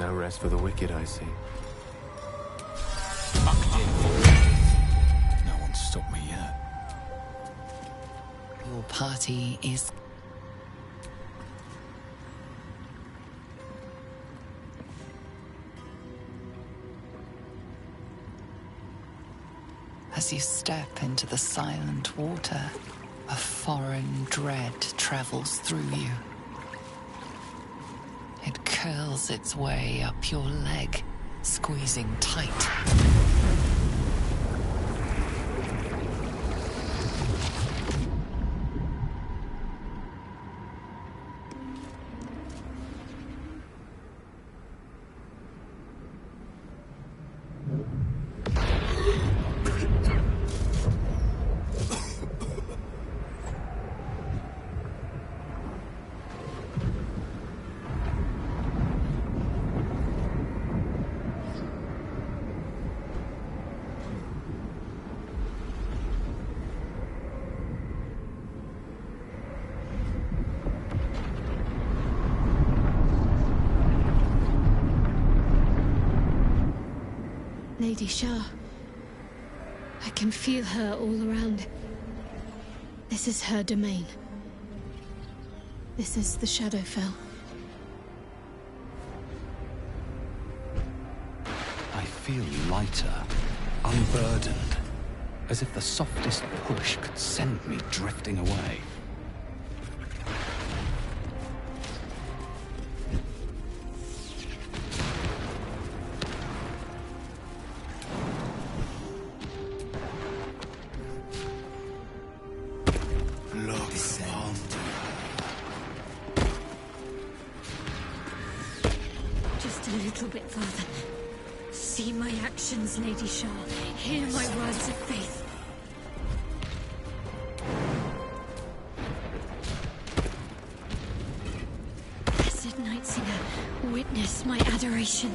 No rest for the wicked, I see. Fucked in. No one's stopped me yet. Your party is... As you step into the silent water, a foreign dread travels through you. It curls its way up your leg, squeezing tight. Lady Shah. I can feel her all around. This is her domain. This is the Shadowfell. I feel lighter, unburdened, as if the softest push could send me drifting away. Lady Shah, hear my words of faith. Blessed Night Singer, witness my adoration.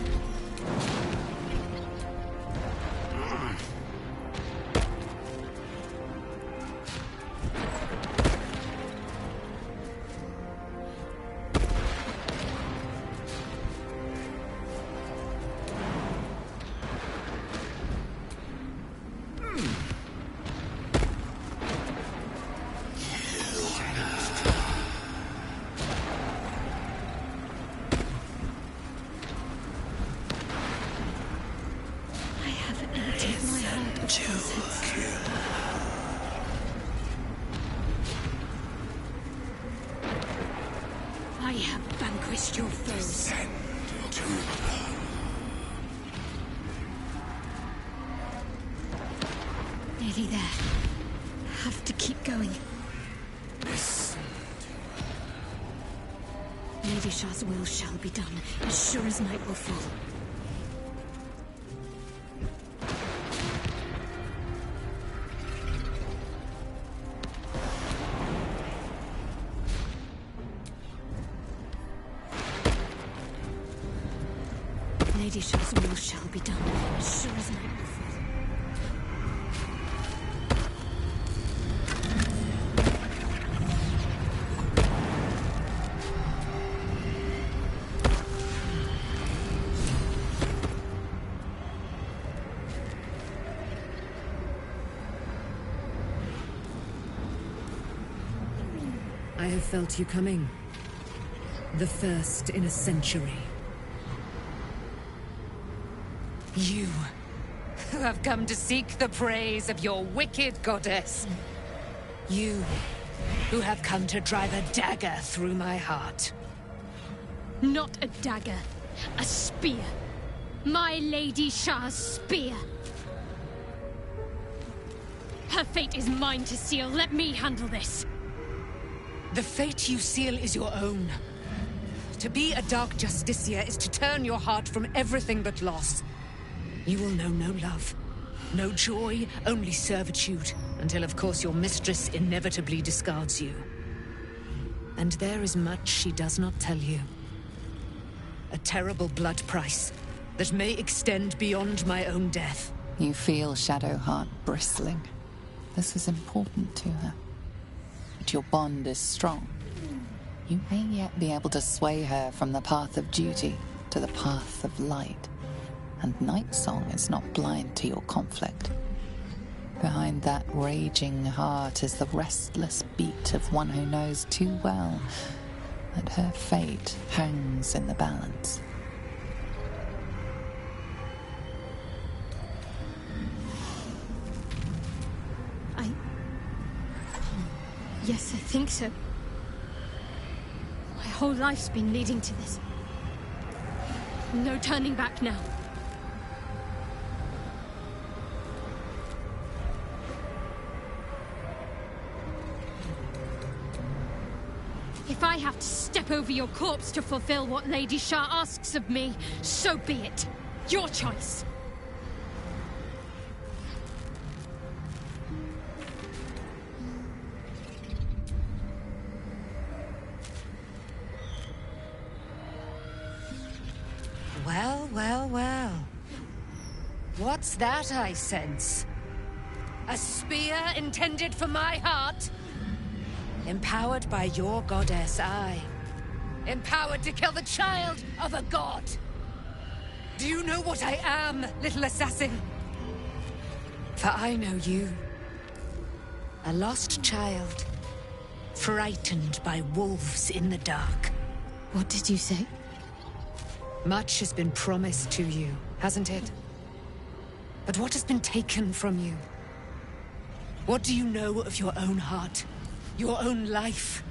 I have vanquished your foes. Nearly there. Have to keep going. Lady Shah's will shall be done, as sure as night will fall. Lady Shah's will shall be done, as sure as night will fall. I have felt you coming. The first in a century. You, who have come to seek the praise of your wicked goddess. You, who have come to drive a dagger through my heart. Not a dagger, a spear. My Lady Shah's spear. Her fate is mine to seal. Let me handle this. The fate you seal is your own. To be a Dark Justiciar is to turn your heart from everything but loss. You will know no love, no joy, only servitude, until of course your mistress inevitably discards you. And there is much she does not tell you. A terrible blood price that may extend beyond my own death. You feel Shadowheart bristling. This is important to her. But your bond is strong. You may yet be able to sway her from the path of duty to the path of light, and Night Song is not blind to your conflict. Behind that raging heart is the restless beat of one who knows too well that her fate hangs in the balance. Yes, I think so. My whole life's been leading to this. No turning back now. If I have to step over your corpse to fulfill what Lady Shah asks of me, so be it. Your choice. Well, well, well. What's that I sense? A spear intended for my heart? Empowered by your goddess, I. Empowered to kill the child of a god. Do you know what I am, little assassin? For I know you. A lost child. Frightened by wolves in the dark. What did you say? Much has been promised to you, hasn't it? But what has been taken from you? What do you know of your own heart? Your own life?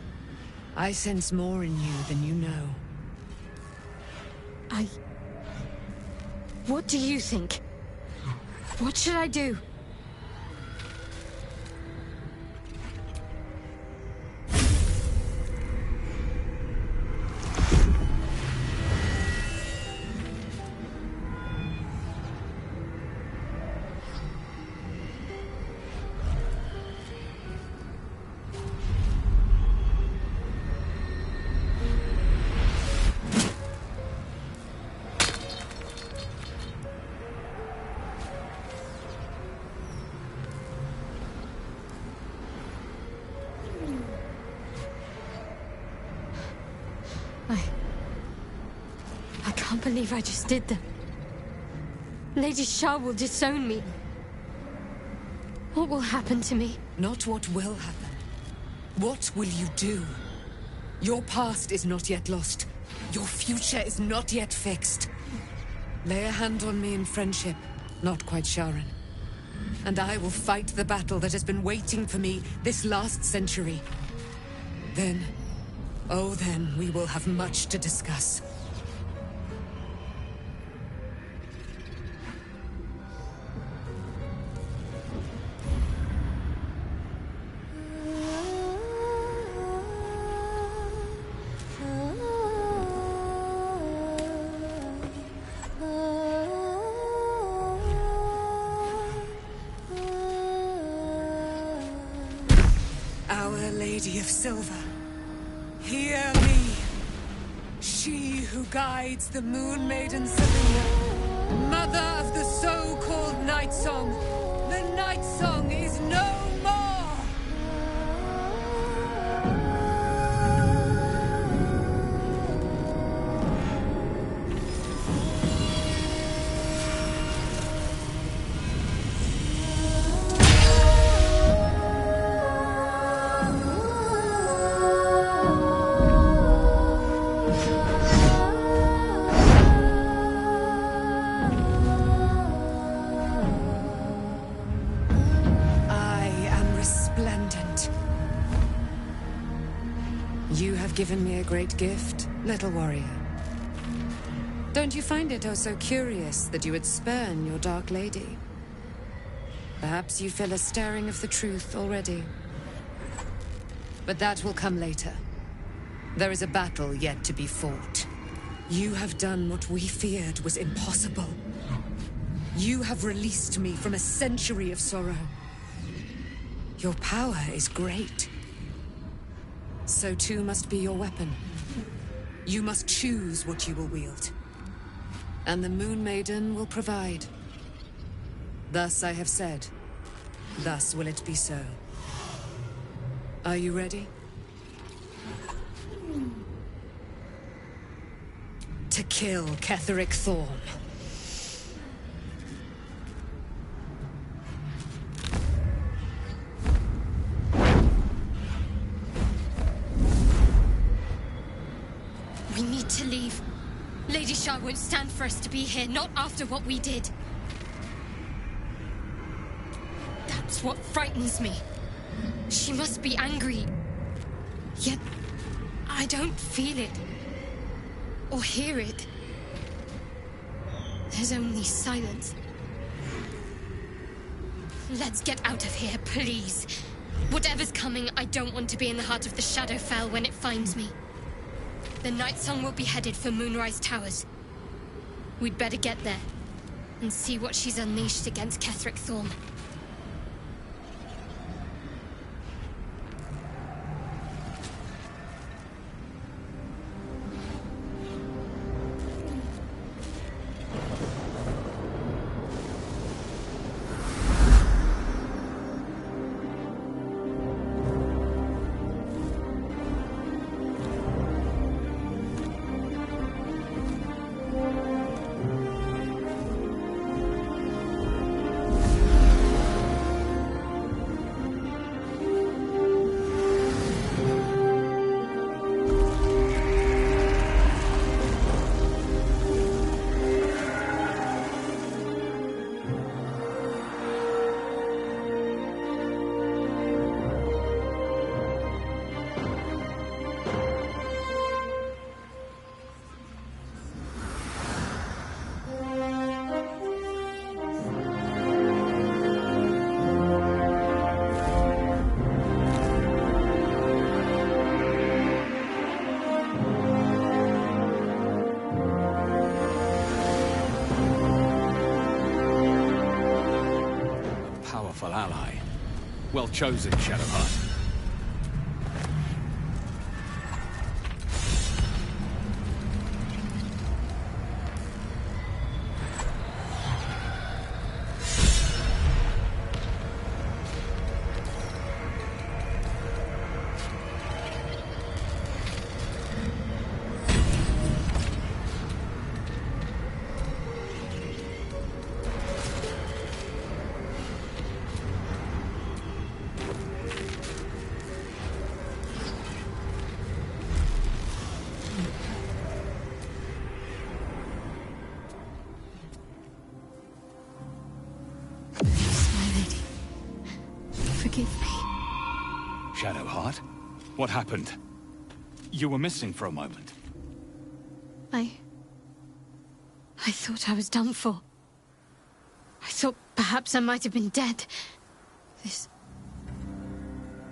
I sense more in you than you know. What do you think? What should I do? I can't believe I just did that. Lady Shah will disown me. What will happen to me? Not what will happen. What will you do? Your past is not yet lost. Your future is not yet fixed. Lay a hand on me in friendship, not quite Sharon. And I will fight the battle that has been waiting for me this last century. Then, oh then, we will have much to discuss. Our Lady of Silver, hear me. She who guides the Moon Maiden Selena, mother of the so-called Night Song. The Night Song is no more! You have given me a great gift, little warrior. Don't you find it oh so curious that you would spurn your Dark Lady? Perhaps you feel a stirring of the truth already. But that will come later. There is a battle yet to be fought. You have done what we feared was impossible. You have released me from a century of sorrow. Your power is great. So too must be your weapon. You must choose what you will wield. And the Moon Maiden will provide. Thus I have said. Thus will it be so. Are you ready? to kill Ketheric Thorm. We need to leave. Lady Shah won't stand for us to be here, not after what we did. That's what frightens me. She must be angry. Yet, I don't feel it. Or hear it. There's only silence. Let's get out of here, please. Whatever's coming, I don't want to be in the heart of the Shadowfell when it finds me. The Night Song will be headed for Moonrise Towers. We'd better get there and see what she's unleashed against Ketheric Thorm. Ally. Well chosen, Shadowheart. Shadowheart? What happened? You were missing for a moment. I thought I was done for. I thought perhaps I might have been dead. This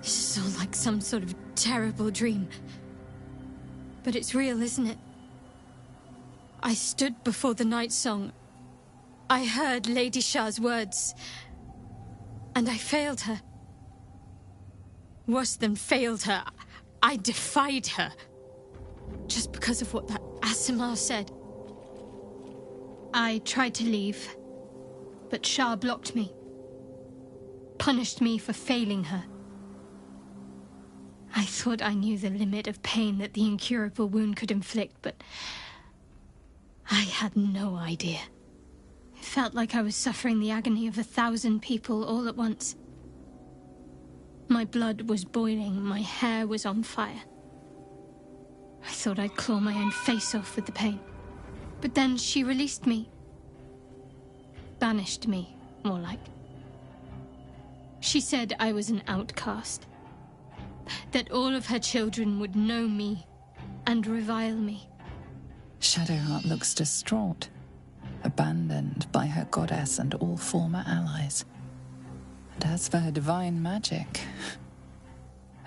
is all like some sort of terrible dream. But it's real, isn't it? I stood before the Night Song. I heard Lady Shah's words. And I failed her. Worse than failed her, I defied her. Just because of what that Aasimar said. I tried to leave, but Shah blocked me. Punished me for failing her. I thought I knew the limit of pain that the incurable wound could inflict, but I had no idea. It felt like I was suffering the agony of 1,000 people all at once. My blood was boiling, my hair was on fire. I thought I'd claw my own face off with the pain. But then she released me. Banished me, more like. She said I was an outcast. That all of her children would know me and revile me. Shadowheart looks distraught, abandoned by her goddess and all former allies. And as for her divine magic,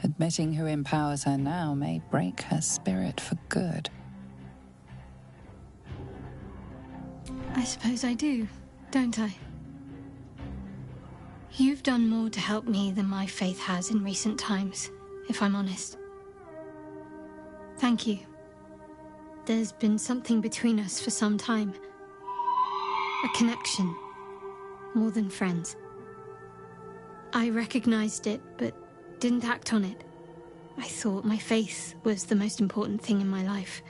admitting who empowers her now may break her spirit for good. I suppose I do, don't I? You've done more to help me than my faith has in recent times, if I'm honest. Thank you. There's been something between us for some time. A connection, more than friends. I recognized it, but didn't act on it. I thought my faith was the most important thing in my life.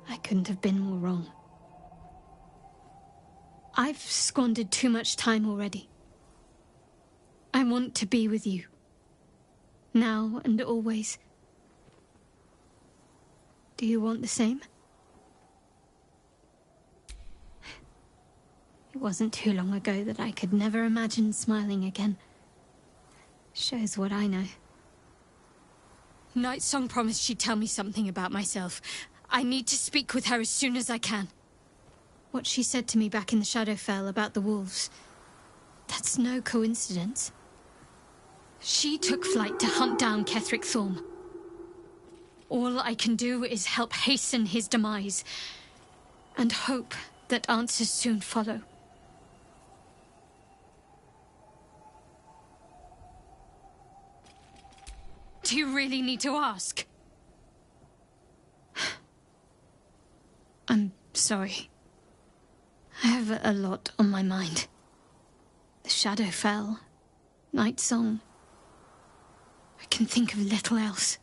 I couldn't have been more wrong. I've squandered too much time already. I want to be with you. Now and always. Do you want the same? It wasn't too long ago that I could never imagine smiling again. Shows what I know. Nightsong promised she'd tell me something about myself. I need to speak with her as soon as I can. What she said to me back in the Shadowfell about the wolves, that's no coincidence. She took flight to hunt down Ketheric Thorm. All I can do is help hasten his demise, and hope that answers soon follow. Do you really need to ask? I'm sorry. I have a lot on my mind. The Shadowfell, Nightsong. I can think of little else.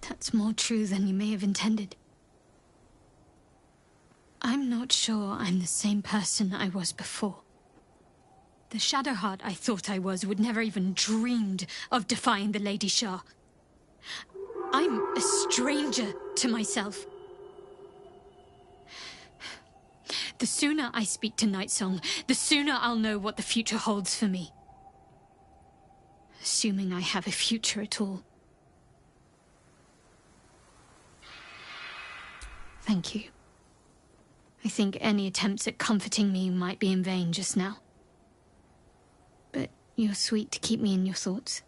That's more true than you may have intended. I'm not sure I'm the same person I was before. The Shadowheart I thought I was would never even dreamed of defying the Lady Shah. I'm a stranger to myself. The sooner I speak to Nightsong, the sooner I'll know what the future holds for me. Assuming I have a future at all. Thank you. I think any attempts at comforting me might be in vain just now. But you're sweet to keep me in your thoughts.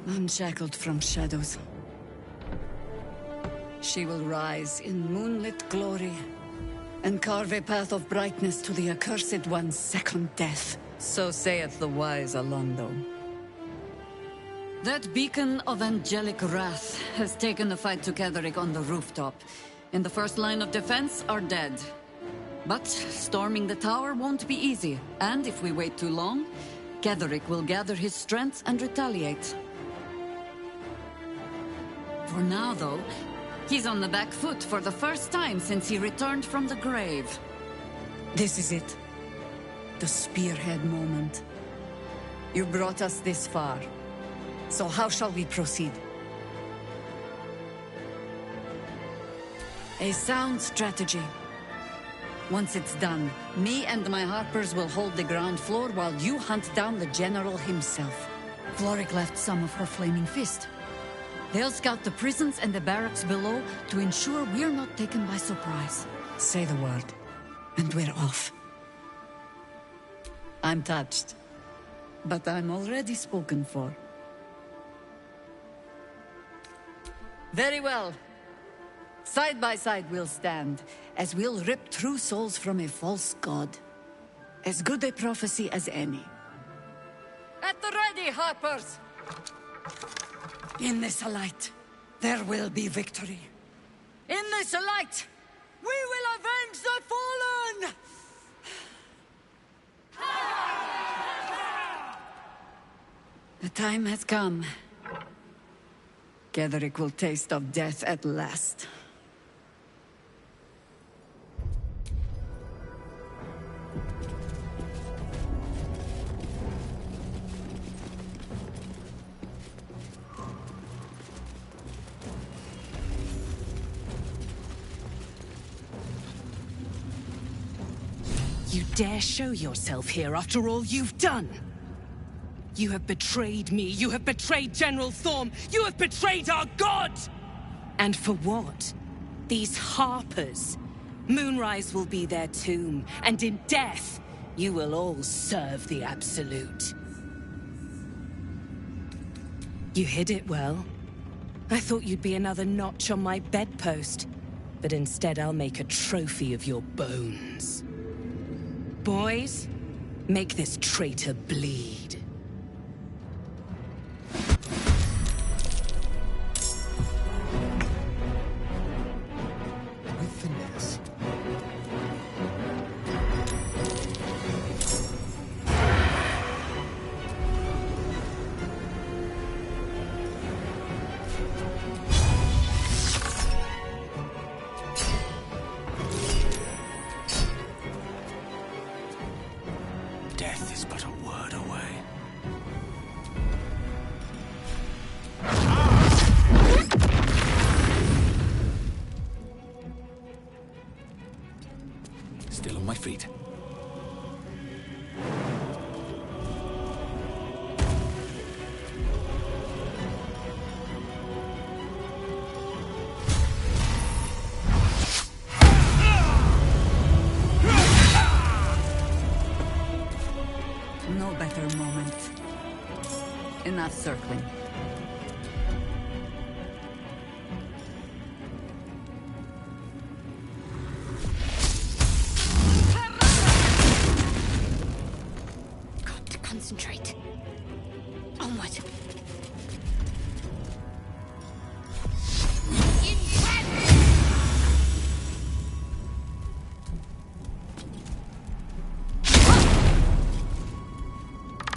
Unshackled from shadows. She will rise in moonlit glory and carve a path of brightness to the accursed one's second death. So saith the wise Alondo. That beacon of angelic wrath has taken the fight to Ketheric on the rooftop. In the first line of defense are dead. But storming the tower won't be easy, and if we wait too long, Ketheric will gather his strength and retaliate. For now, though, he's on the back foot for the first time since he returned from the grave. This is it. The spearhead moment. You brought us this far. So how shall we proceed? A sound strategy. Once it's done, me and my Harpers will hold the ground floor while you hunt down the General himself. Floric left some of her flaming fist. They'll scout the prisons and the barracks below to ensure we're not taken by surprise. Say the word, and we're off. I'm touched, but I'm already spoken for. Very well. Side by side we'll stand, as we'll rip true souls from a false god. As good a prophecy as any. At the ready, Harpers! In this light, there will be victory. In this light, we will avenge the fallen! The time has come. Ketheric will taste of death at last. You dare show yourself here after all you've done? You have betrayed me, you have betrayed General Thorm, you have betrayed our god! And for what? These Harpers. Moonrise will be their tomb, and in death, you will all serve the Absolute. You hid it well. I thought you'd be another notch on my bedpost, but instead I'll make a trophy of your bones. Boys, make this traitor bleed. With finesse. Death is but a word away. Still on my feet. No better moment. Enough circling. Got to concentrate. Onward.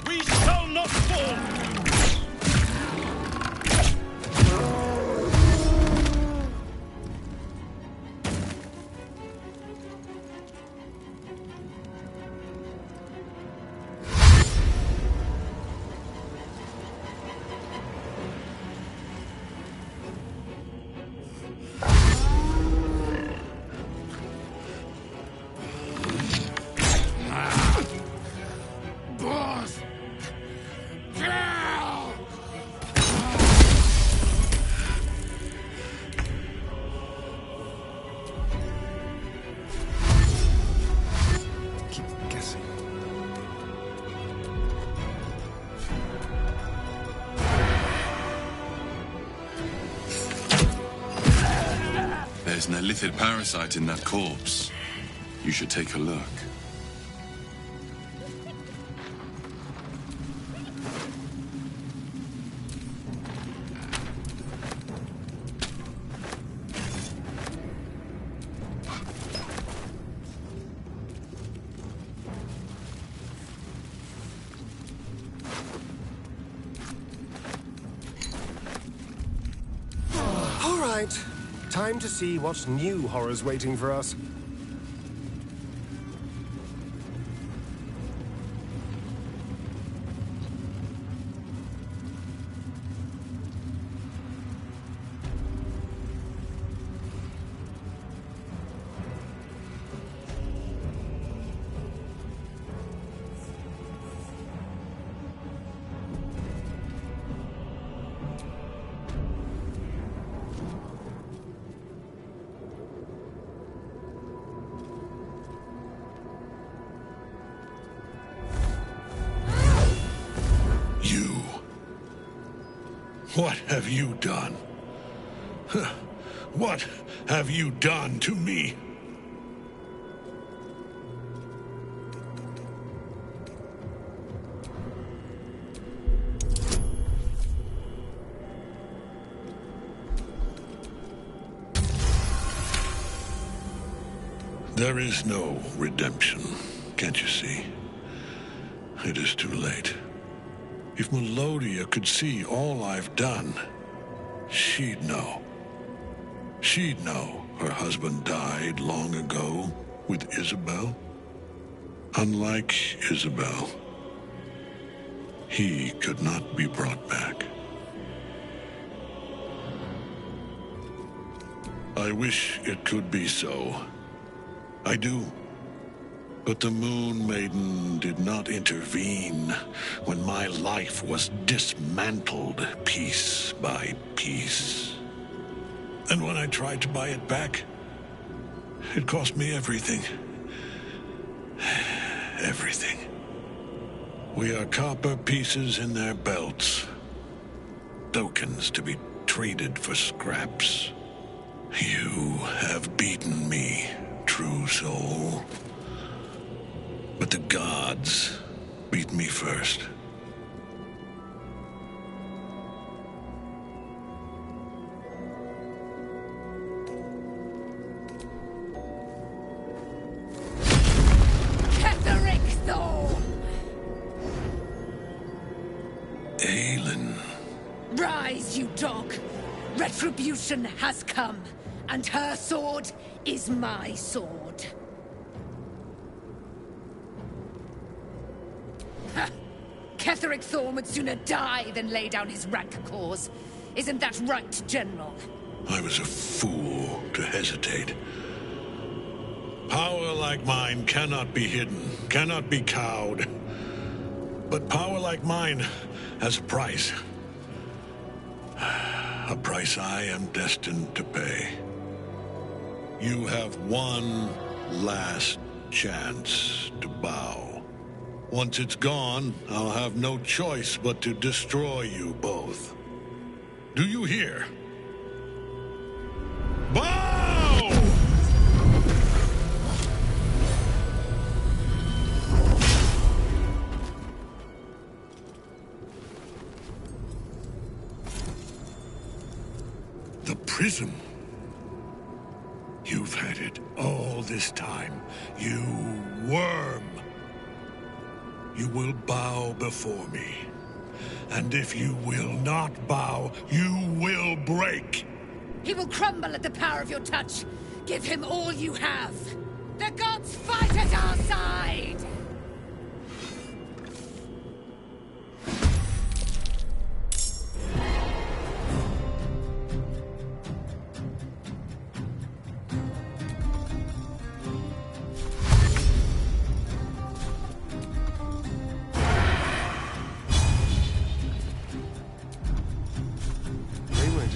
We shall not fall! Boss! Keep guessing. There's an illithid parasite in that corpse. You should take a look. All right. Time to see what new horror's waiting for us. You. What have you done? Huh. What have you done to me? There is no redemption, can't you see? It is too late. If Melodia could see all I've done, she'd know. She'd know her husband died long ago with Isabel. Unlike Isabel, he could not be brought back. I wish it could be so. I do. But the Moon Maiden did not intervene when my life was dismantled piece by piece. And when I tried to buy it back, It cost me everything. Everything. We are copper pieces in their belts. Tokens to be traded for scraps. You have beaten me, true soul. But the gods beat me first. Rise, you dog! Retribution has come, and her sword is my sword. Ha! Ketheric Thorn would sooner die than lay down his rank cause. Isn't that right, General? I was a fool to hesitate. Power like mine cannot be hidden, cannot be cowed. But power like mine has a price. A price I am destined to pay. You have one last chance to bow. Once it's gone, I'll have no choice but to destroy you both. Do you hear? Bow! The prism. You've had it all this time, you worm. You will bow before me. And if you will not bow, you will break. He will crumble at the power of your touch. Give him all you have. The gods fight at our side!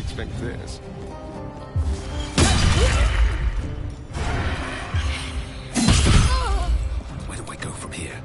Expect this. Where do I go from here?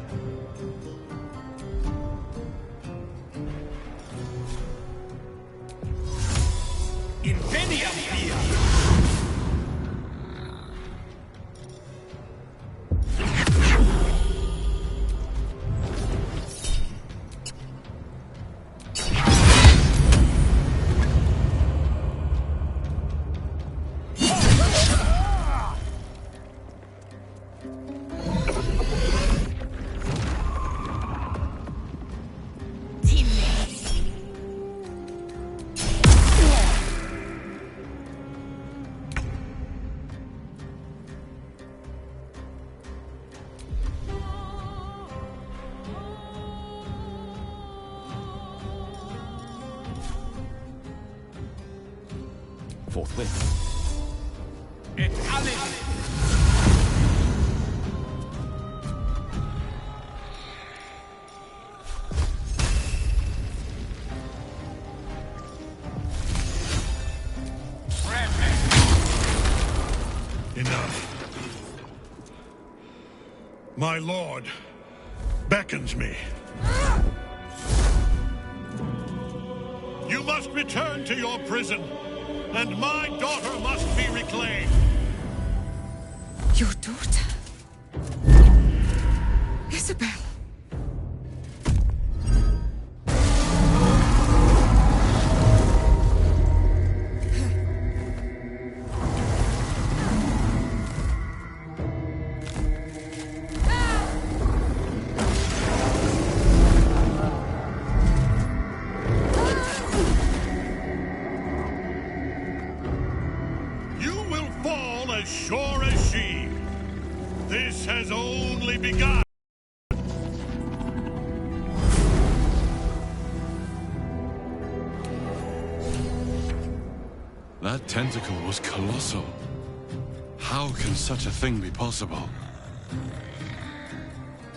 Forthwith. Enough. My lord beckons me. You must return to your prison, and my daughter must be reclaimed. Your daughter? Isabel. As sure as she. This has only begun. That tentacle was colossal. How can such a thing be possible?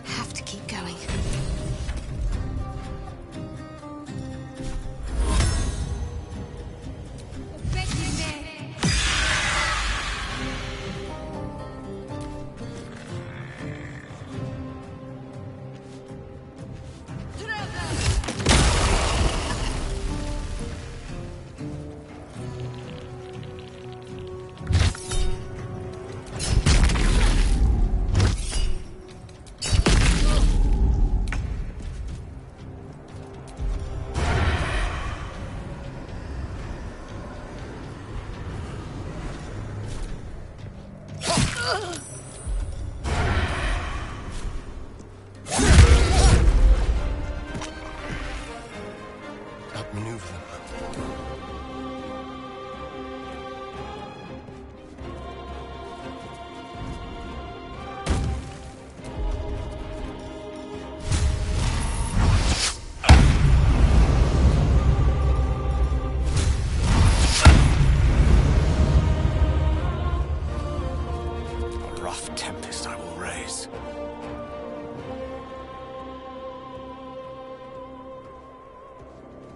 Have to keep going. outmaneuver them. A rough tempest I will raise.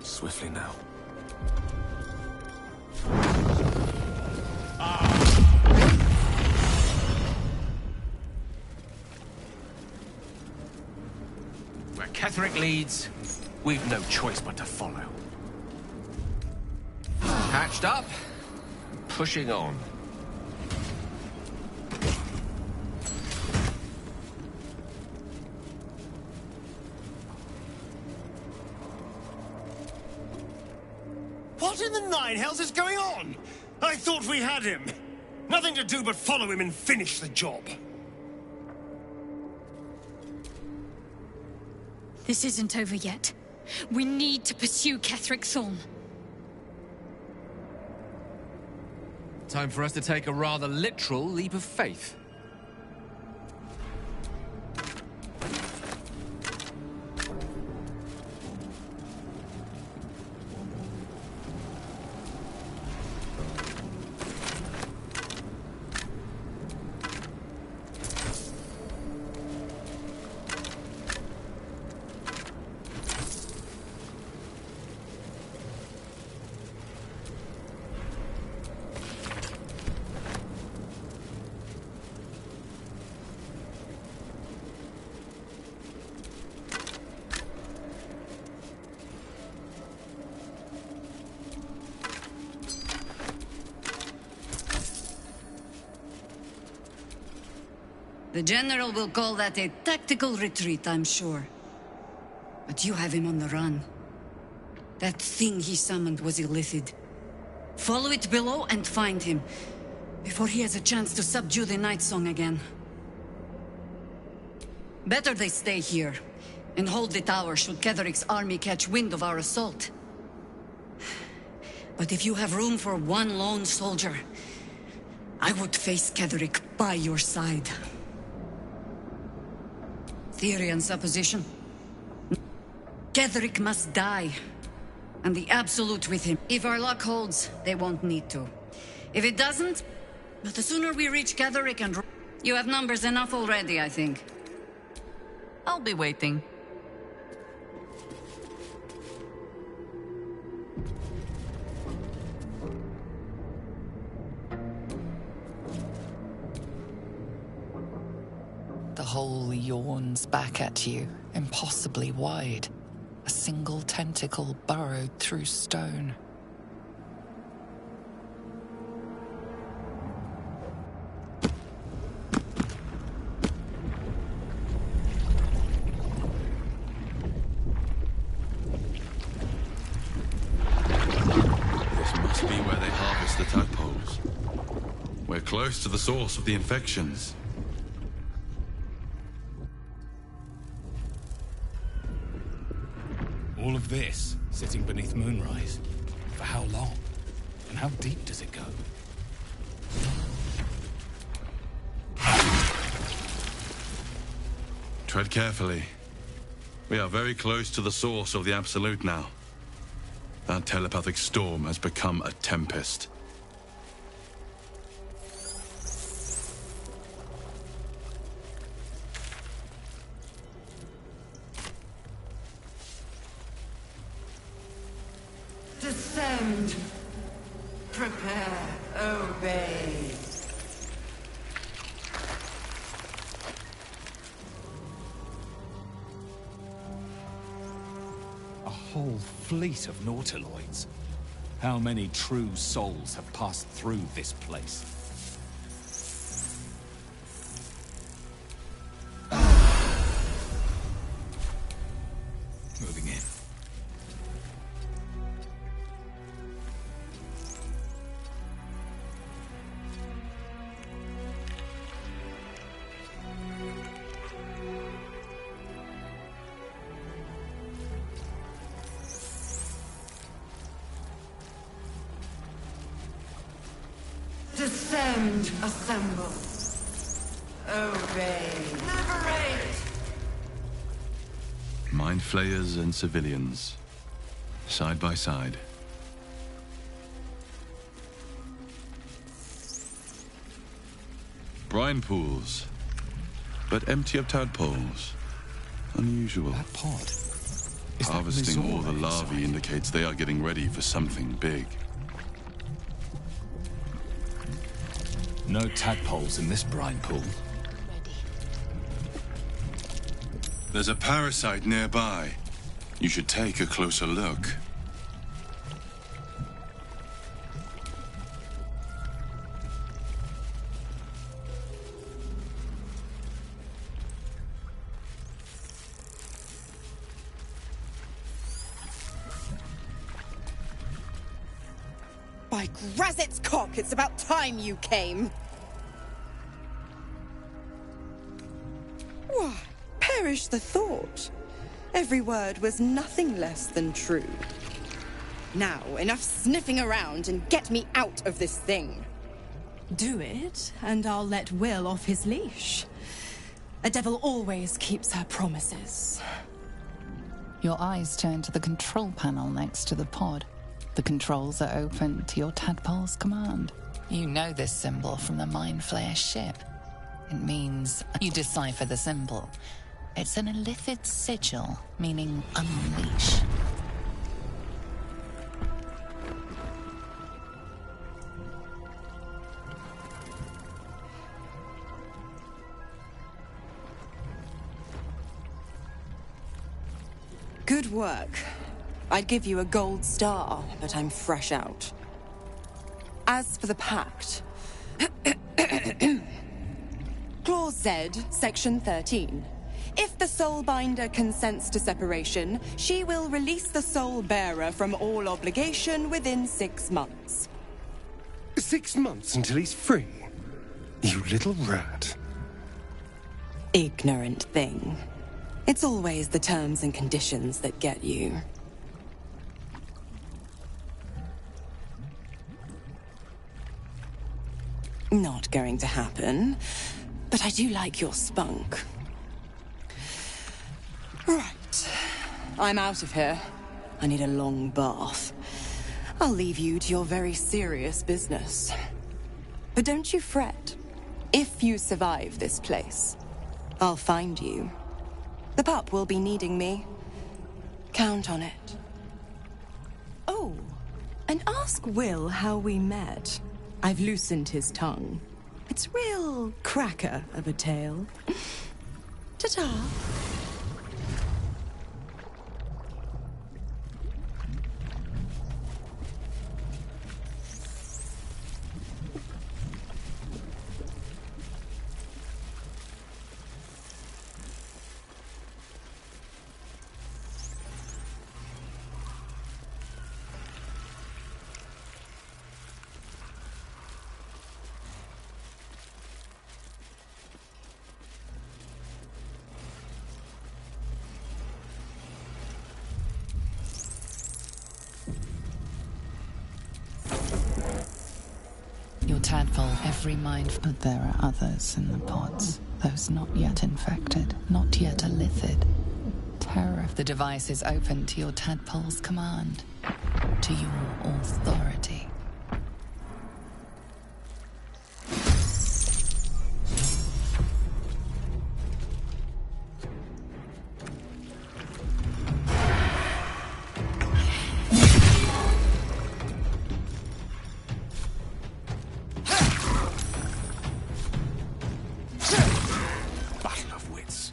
Swiftly now. Where Ketheric leads, we've no choice but to follow. Patched up, pushing on. What in the nine hells is going on? I thought we had him. Nothing to do but follow him and finish the job. This isn't over yet. We need to pursue Ketheric Thorn. Time for us to take a rather literal leap of faith. The General will call that a tactical retreat, I'm sure. But you have him on the run. That thing he summoned was illithid. Follow it below and find him, before he has a chance to subdue the Night Song again. Better they stay here, and hold the tower should Ketheric's army catch wind of our assault. But if you have room for one lone soldier, I would face Ketheric by your side. Theory and supposition. Ketheric must die, and the Absolute with him. If our luck holds, they won't need to. If it doesn't, but the sooner we reach Ketheric and... You have numbers enough already, I think. I'll be waiting. The hole yawns back at you, impossibly wide. A single tentacle burrowed through stone. This must be where they harvest the tadpoles. We're close to the source of the infections. All of this, sitting beneath moonrise. For how long? And how deep does it go? Tread carefully. We are very close to the source of the Absolute now. That telepathic storm has become a tempest. Descend. Prepare. Obey. A whole fleet of nautiloids. How many true souls have passed through this place? Moving in. Descend, assemble. Obey. Liberate! Mind flayers and civilians, side by side. Brine pools, but empty of tadpoles. Unusual. That pod. Is Harvesting that all the larvae inside? indicates they are getting ready for something big. No tadpoles in this brine pool. There's a parasite nearby. You should take a closer look. By Grazit's cock, it's about time you came! Why, perish the thought. Every word was nothing less than true. Now, enough sniffing around and get me out of this thing. Do it, and I'll let Will off his leash. A devil always keeps her promises. Your eyes turn to the control panel next to the pod. The controls are open to your tadpole's command. You know this symbol from the Mind Flayer ship. It means you decipher the symbol. It's an illithid sigil, meaning unleash. Good work. I'd give you a gold star, but I'm fresh out. As for the pact... Clause Z, Section 13. If the Soulbinder consents to separation, she will release the Soul Bearer from all obligation within 6 months. 6 months until he's free? You little rat. Ignorant thing. It's always the terms and conditions that get you. Not going to happen, but I do like your spunk. Right. I'm out of here. I need a long bath. I'll leave you to your very serious business. But don't you fret. If you survive this place, I'll find you. The pup will be needing me. Count on it. Oh, and ask Will how we met. I've loosened his tongue. It's real cracker of a tale. Ta-ta. Your tadpole, every mind, but there are others in the pods. Those not yet infected, not yet illithid. Terror of the device is open to your tadpole's command, to your authority. Battle of wits.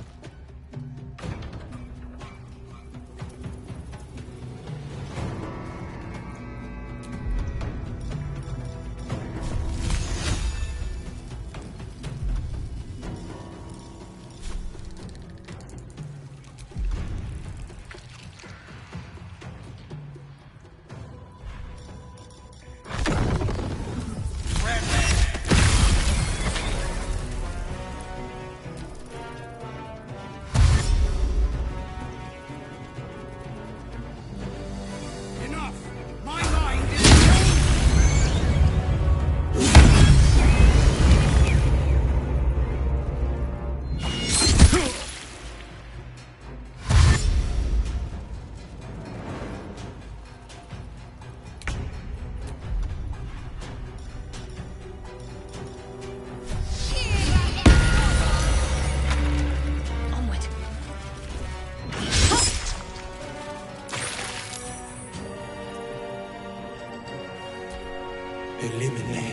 Eliminate.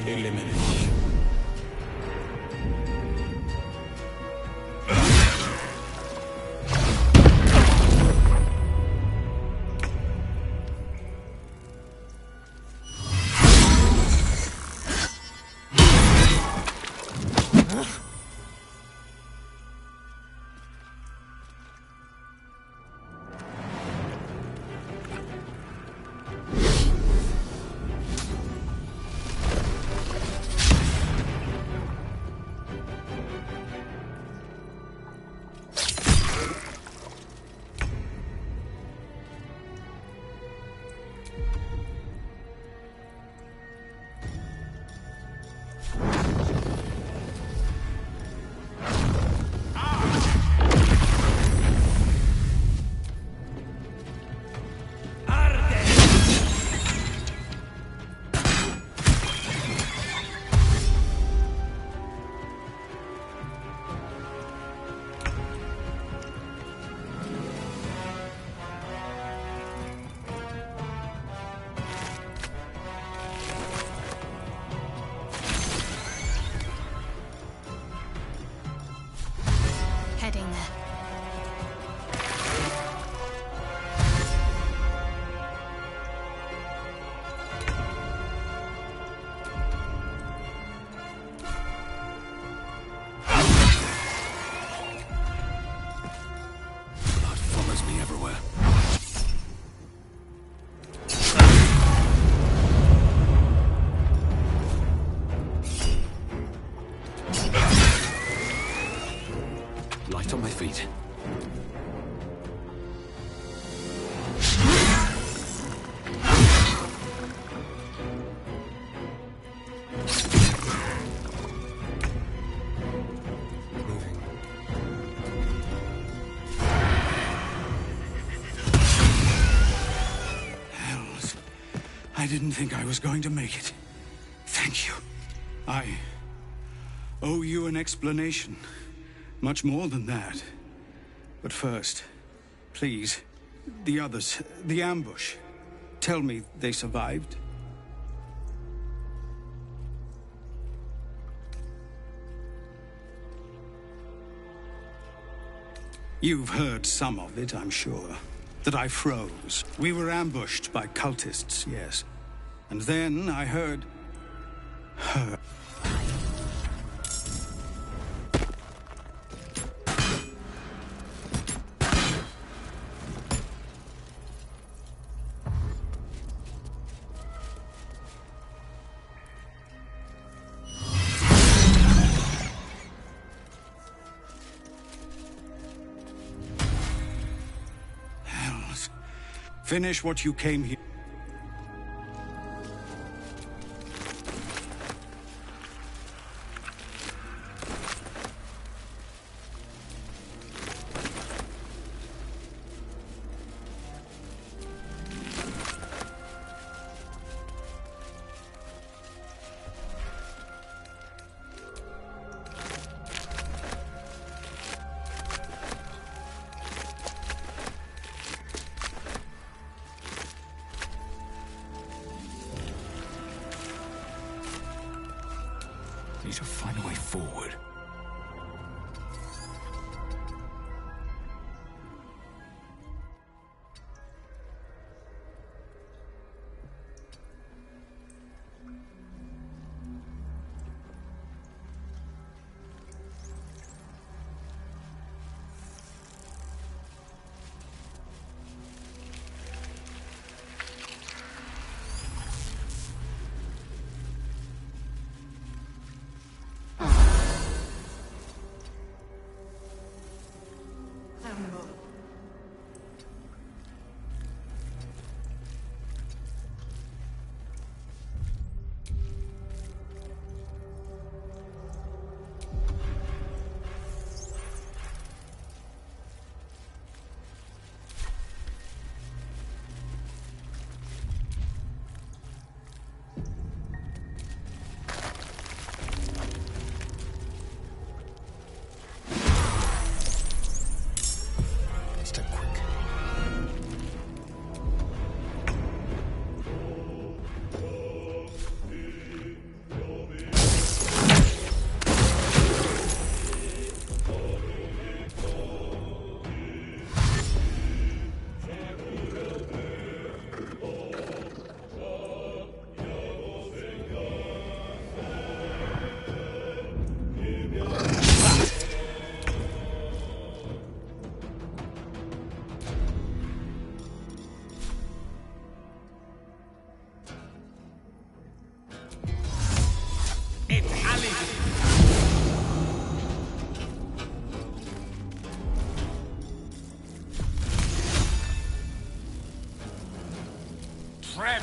Heading there. Blood follows me everywhere. Light on my feet. Moving. Hells. I didn't think I was going to make it. Thank you. I owe you an explanation. Much more than that. But first, please, the others, the ambush. Tell me they survived? You've heard some of it, I'm sure. That I froze. We were ambushed by cultists, yes. And then I heard... her. Hells. Finish what you came here. Need to find a way forward. Right,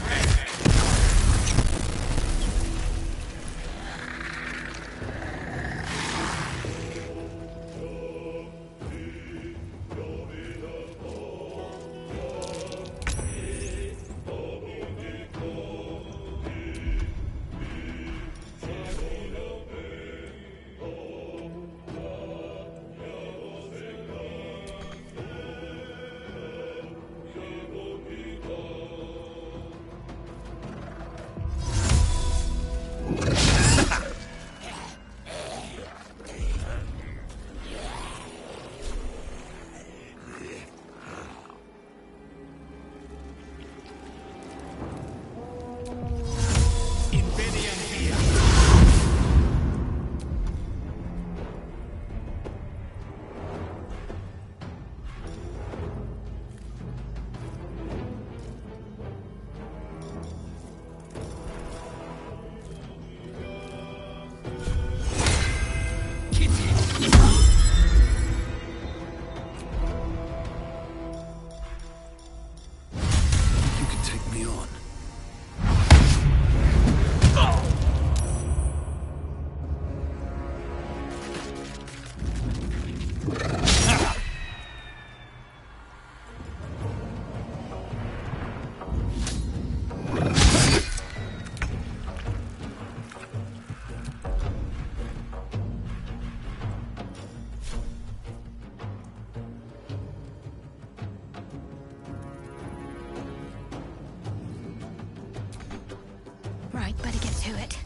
better get to it.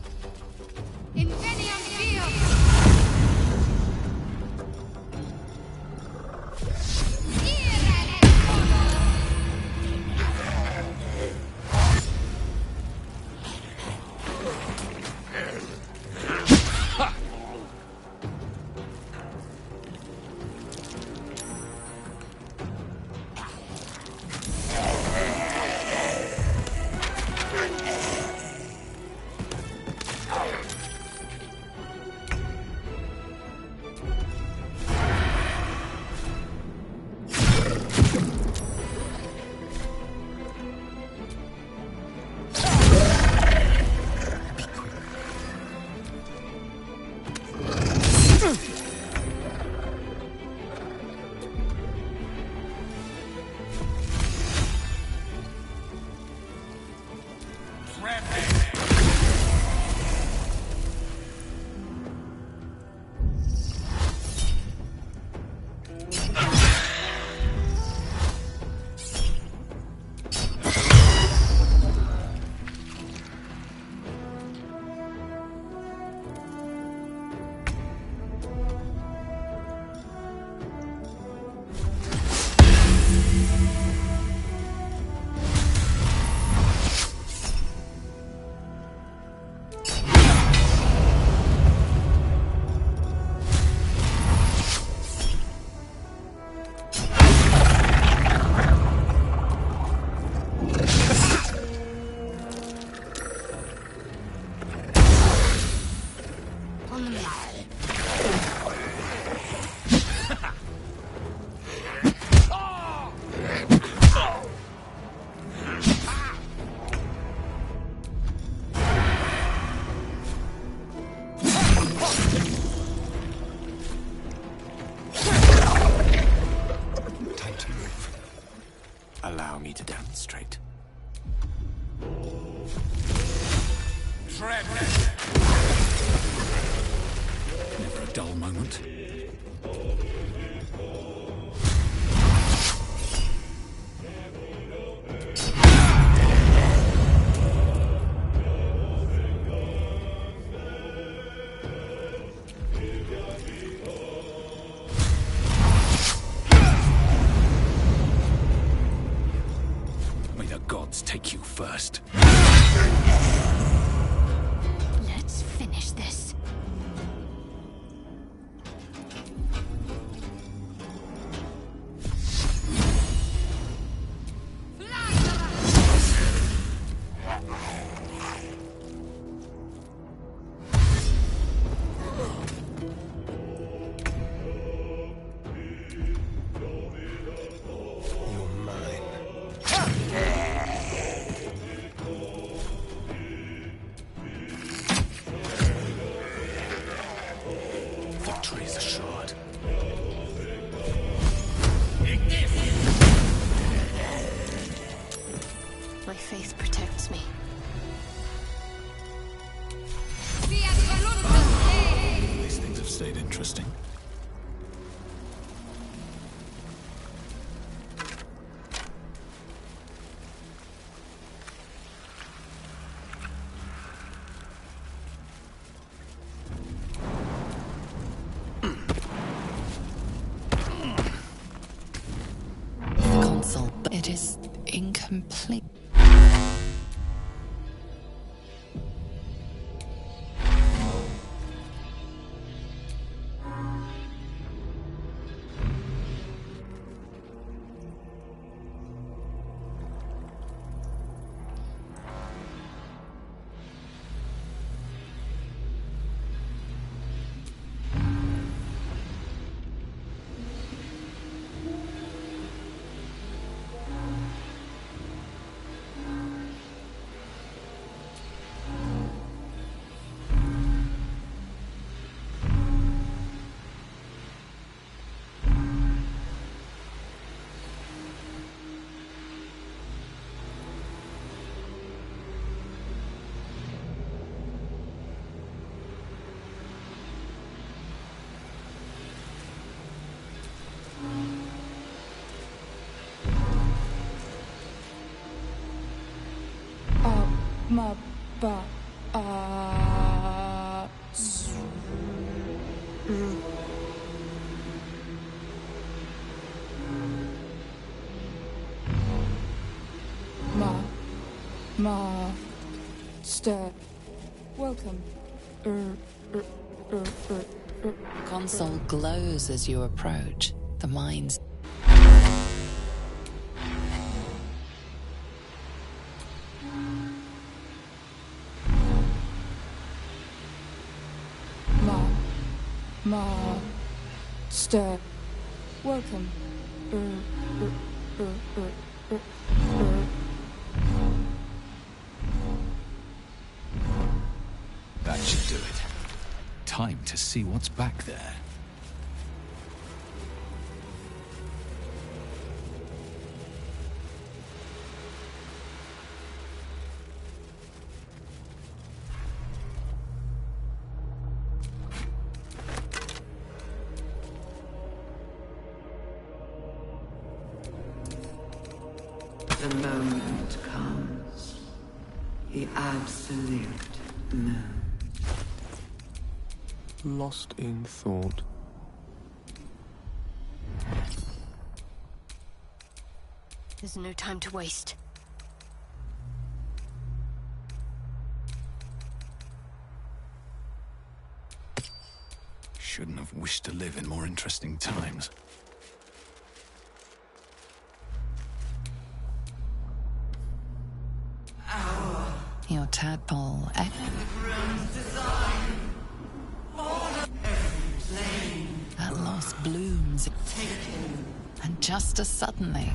Allow me to demonstrate. Never a dull moment. May the gods take you first. Let's finish this. You're mine. my faith protects me. These things have stayed interesting. Console, but it is incomplete. Ma ba Master. Welcome. Console glows as you approach. The mind's Master. Welcome. That should do it. Time to see what's back there. The moment comes. The absolute moment. Lost in thought. There's no time to waste. Shouldn't have wished to live in more interesting times. your tadpole. That loss blooms. And just as suddenly...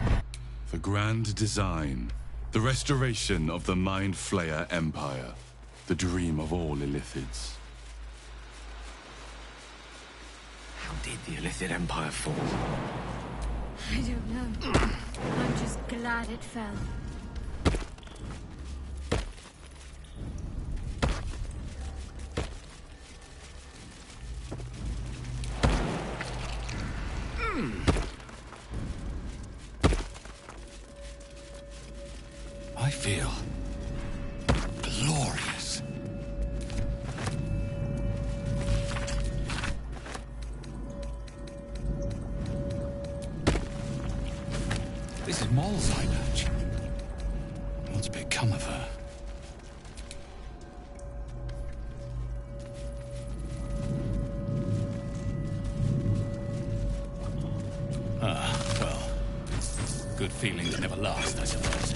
The grand design. The restoration of the Mind Flayer Empire. The dream of all Illithids. How did the Illithid Empire fall? I don't know. I'm just glad it fell. I feel glorious. This is Moll's eye patch. What's become of her? Well, good feelings never last, I suppose.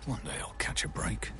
One day I'll catch a break.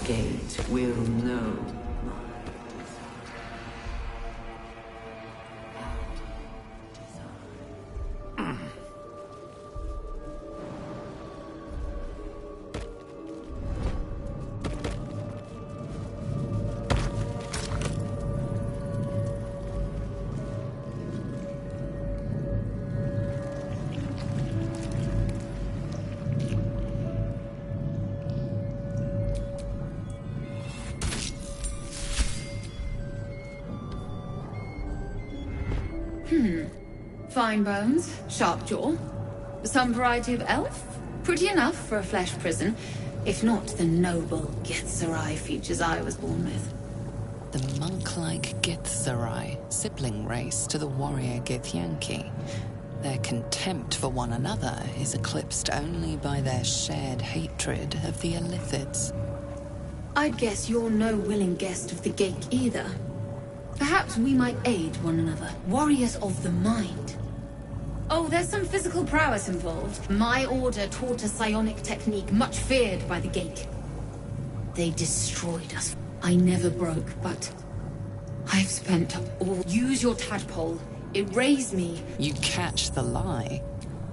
gate will know. Fine bones, sharp jaw. Some variety of elf? Pretty enough for a flesh prison, if not the noble Githzerai features I was born with. The monk-like Githzerai, sibling race to the warrior Githyanki. Their contempt for one another is eclipsed only by their shared hatred of the Illithids. I'd guess you're no willing guest of the Gake either. Perhaps we might aid one another, warriors of the mind. Oh, there's some physical prowess involved. My order taught a psionic technique much feared by the Gake. They destroyed us. I never broke, but I've spent all... Use your tadpole. It raised me. You catch the lie.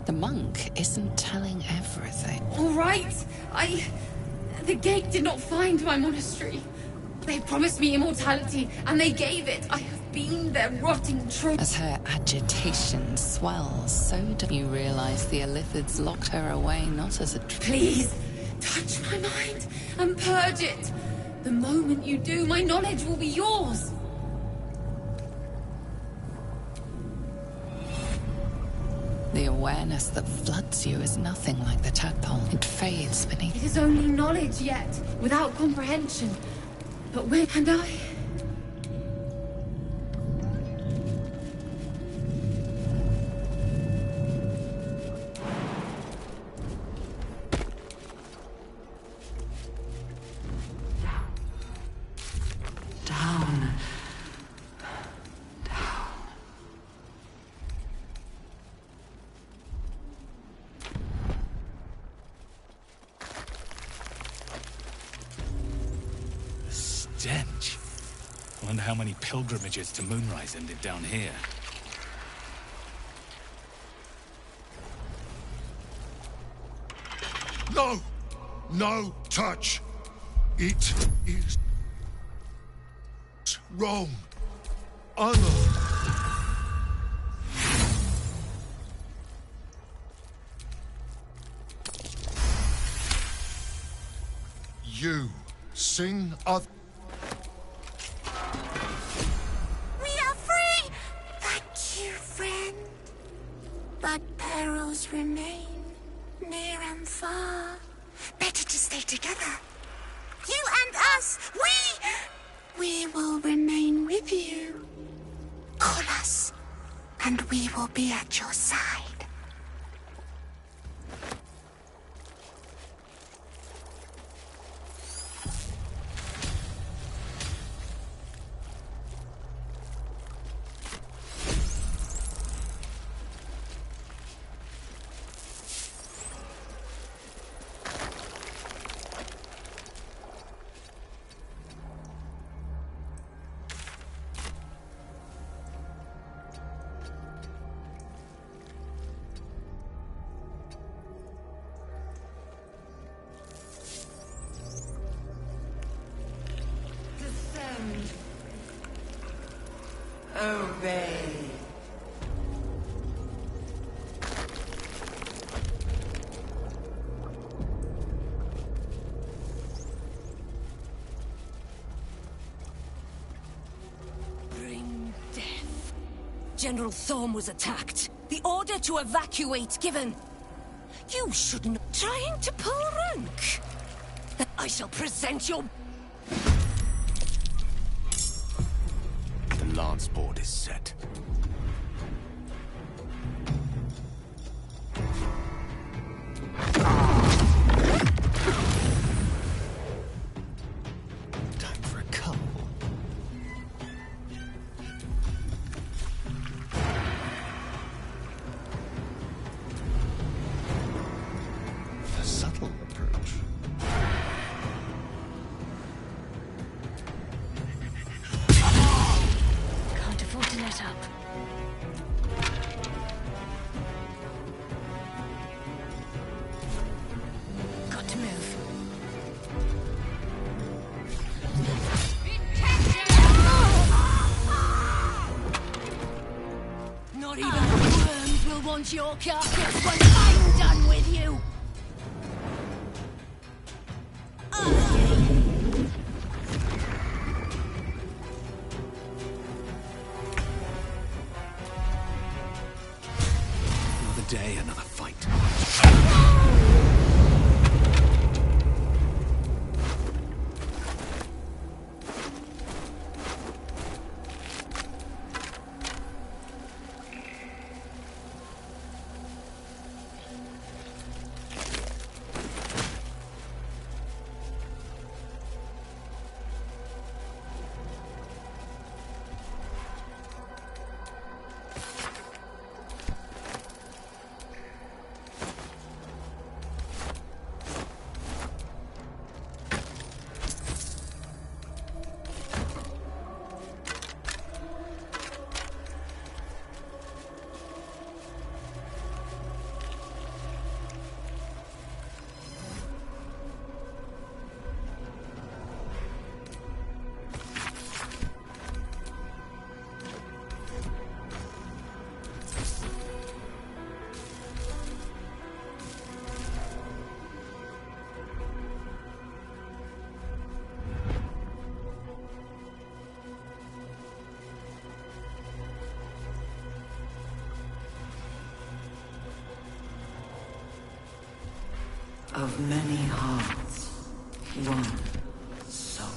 The monk isn't telling everything. All right. The Gake did not find my monastery. They promised me immortality, and they gave it. I have been their rotting troll. As her agitation swells, so do you realize the Illithids locked her away not as a... Please, touch my mind and purge it. The moment you do, my knowledge will be yours. The awareness that floods you is nothing like the tadpole. It fades beneath... It is only knowledge yet, without comprehension. But when and I... Down. Stench. I wonder how many pilgrimages to Moonrise ended down here. No! No touch! It is wrong. Honor. You sing other. We are free! Thank you, friend. But perils remain, near and far. Better to stay together. You and us, we will remain with you. Call us, and we will be at your side. Obey. Bring death. General Thorm was attacked. The order to evacuate given. You shouldn't... Trying to pull rank. I shall present your... The lance board is set. Time for a cull. A subtle approach. to your carcass when I'm done with you! Another day, another fight. Of many hearts, one soul.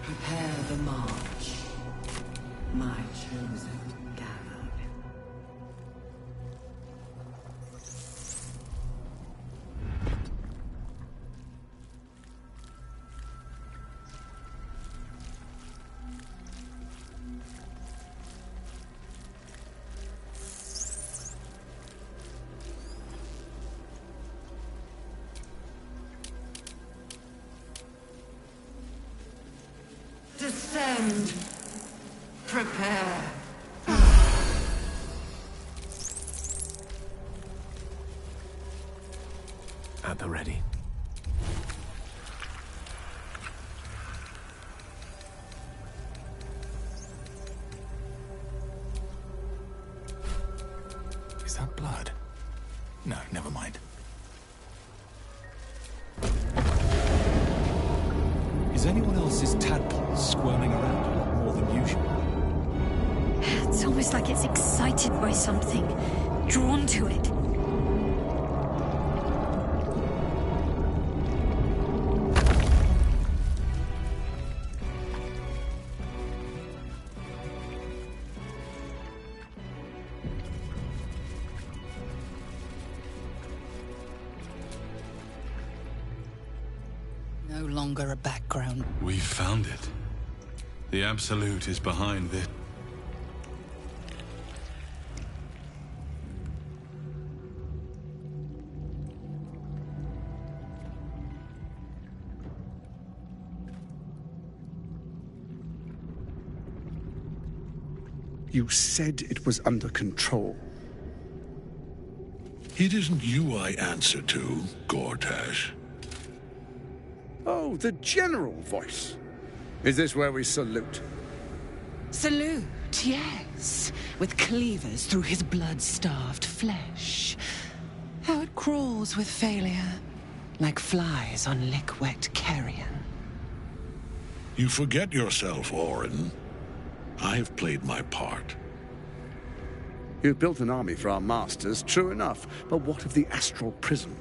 Prepare the march, my chosen gathered. Descend. Prepare. At the ready. Is that blood? No, never mind. Is anyone else's tadpole squirming around a lot more than usual? It's almost like it's excited by something, drawn to it. No longer a background. We found it. The Absolute is behind this. You said it was under control. It isn't you I answer to, Gortash. Oh, the general voice. Is this where we salute? Salute, yes. With cleavers through his blood-starved flesh. How it crawls with failure, like flies on lick-wet carrion. You forget yourself, Orin. I have played my part. You've built an army for our masters, true enough. But what of the astral prison?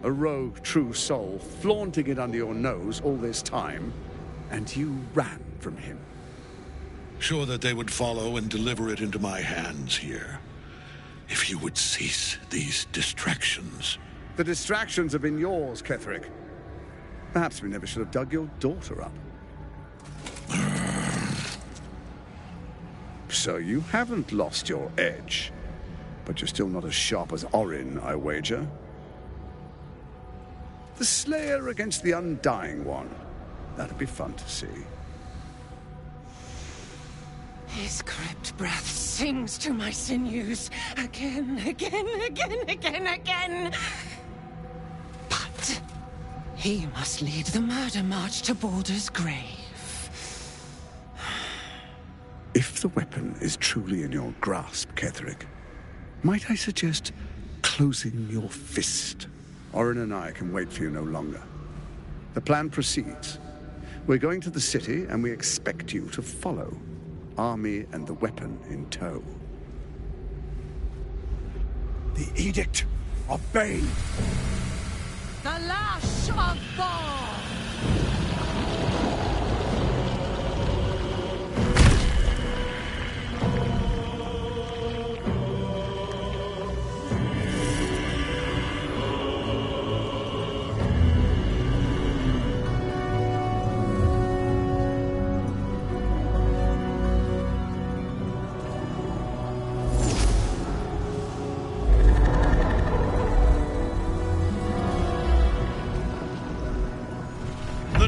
A rogue true soul, flaunting it under your nose all this time, and you ran from him. Sure that they would follow and deliver it into my hands here. If you would cease these distractions. The distractions have been yours, Ketherick. Perhaps we never should have dug your daughter up. So you haven't lost your edge. But you're still not as sharp as Orin, I wager. The Slayer against the Undying One. That'd be fun to see. His crypt breath sings to my sinews. Again. But he must lead the murder march to Balder's grave. If the weapon is truly in your grasp, Ketherick, might I suggest closing your fist? Orin and I can wait for you no longer. The plan proceeds. We're going to the city, and we expect you to follow. Army and the weapon in tow. The Edict of Bane! The lash of Thor!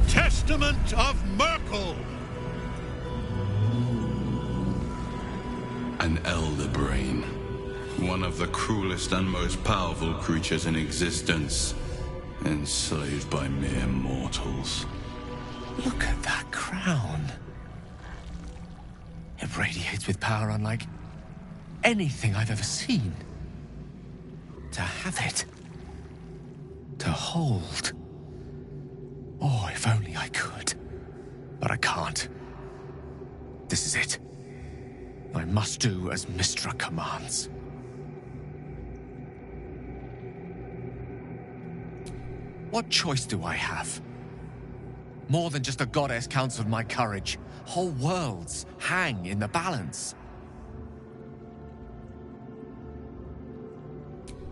Testament of Merkel! An elder brain. One of the cruelest and most powerful creatures in existence. Enslaved by mere mortals. Look at that crown. It radiates with power unlike anything I've ever seen. To have it. To hold. Oh, if only I could. But I can't. This is it. I must do as Mystra commands. What choice do I have? More than just a goddess counseled my courage. Whole worlds hang in the balance.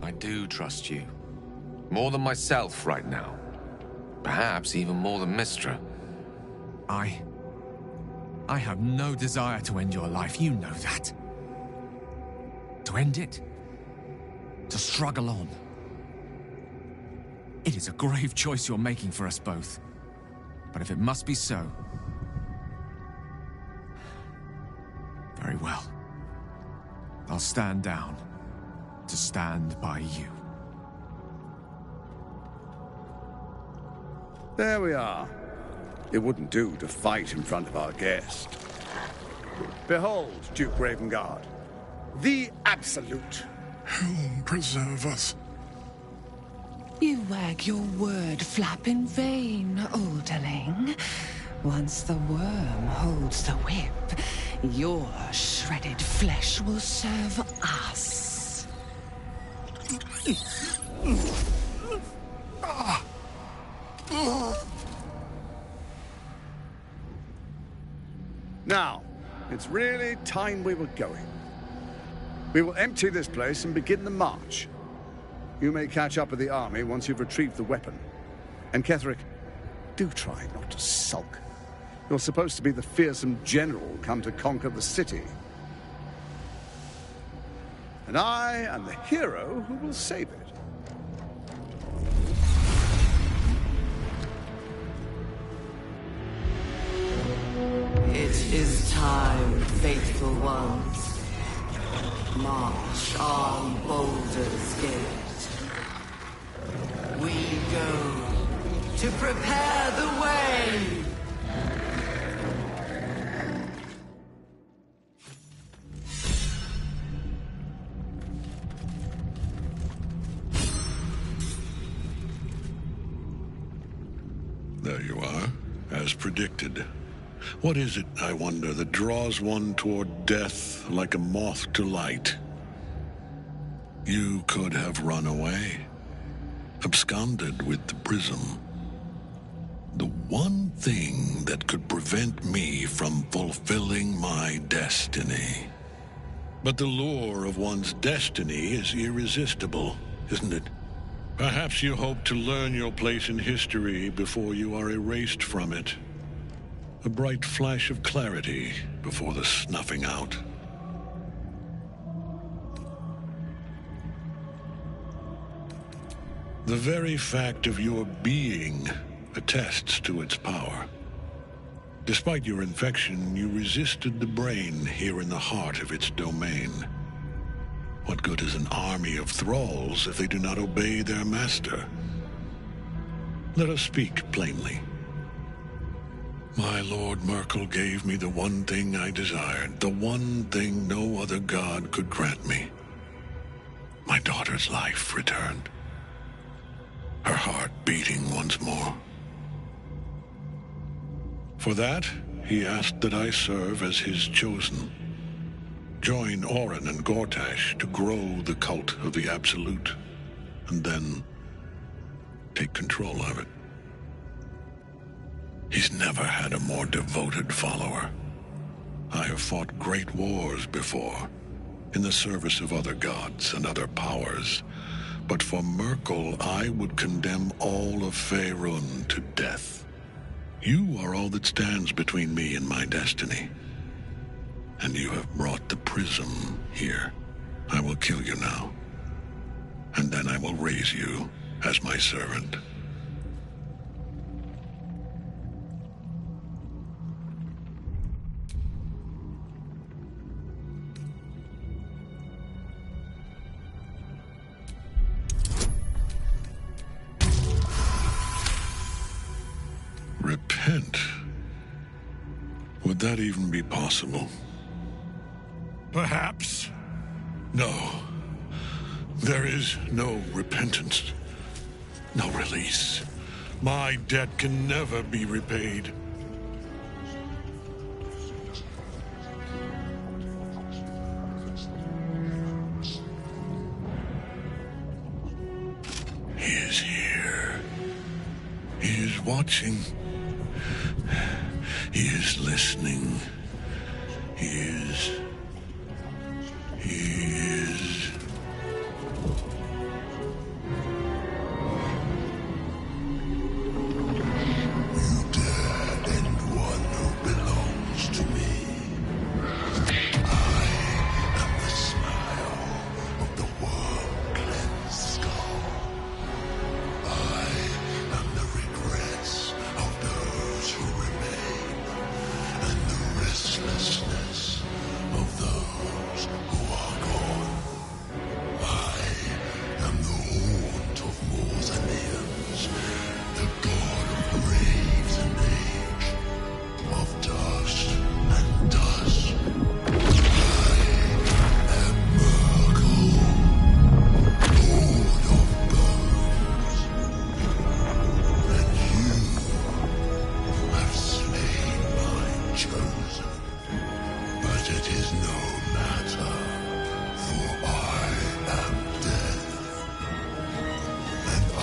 I do trust you. More than myself right now. Perhaps even more than Mystra. I have no desire to end your life, you know that. To end it? To struggle on. It is a grave choice you're making for us both. But if it must be so... very well. I'll stand down to stand by you. There we are. It wouldn't do to fight in front of our guest. Behold, Duke Ravengard, the Absolute. Helm preserve us. You wag your word flap in vain, Alderling. Once the worm holds the whip, your shredded flesh will serve us. Now, it's really time we were going. We will empty this place and begin the march. You may catch up with the army once you've retrieved the weapon. And Ketherick, do try not to sulk. You're supposed to be the fearsome general come to conquer the city. And I am the hero who will save it. It is time, faithful ones. March on Balder's Gate. We go to prepare the way. There you are, as predicted. What is it, I wonder, that draws one toward death like a moth to light? You could have run away, absconded with the prism. The one thing that could prevent me from fulfilling my destiny. But the lure of one's destiny is irresistible, isn't it? Perhaps you hope to learn your place in history before you are erased from it. A bright flash of clarity before the snuffing out. The very fact of your being attests to its power. Despite your infection, you resisted the brain here in the heart of its domain. What good is an army of thralls if they do not obey their master? Let us speak plainly. My Lord Merkel gave me the one thing I desired, the one thing no other god could grant me. My daughter's life returned. Her heart beating once more. For that, he asked that I serve as his chosen. Join Orin and Gortash to grow the cult of the Absolute, and then take control of it. He's never had a more devoted follower. I have fought great wars before, in the service of other gods and other powers, but for Merkel, I would condemn all of Faerun to death. You are all that stands between me and my destiny. And you have brought the prism here. I will kill you now. And then I will raise you as my servant. Repent? Would that even be possible? Perhaps. No. There is no repentance. No release. My debt can never be repaid. He is here. He is watching. He is listening. He is... You dare end one who belongs to me. I am the smile of the worm-cleansed skull. I am the regrets of those who remain, and the restlessness of those who are gone. I am the haunt of Mausoleums, the god of graves and age, of dust and dust. I am Merkel, lord of bones, and you have slain my chosen. But it is no matter, for I am death, and I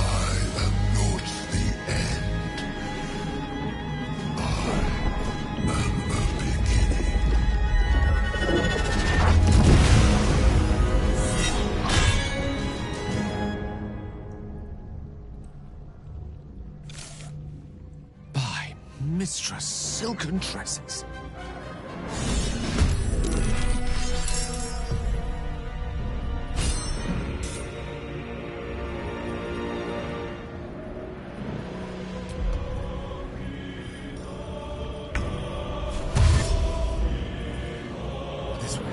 am not the end. I am the beginning. By Mistress Silken Tresses. This way.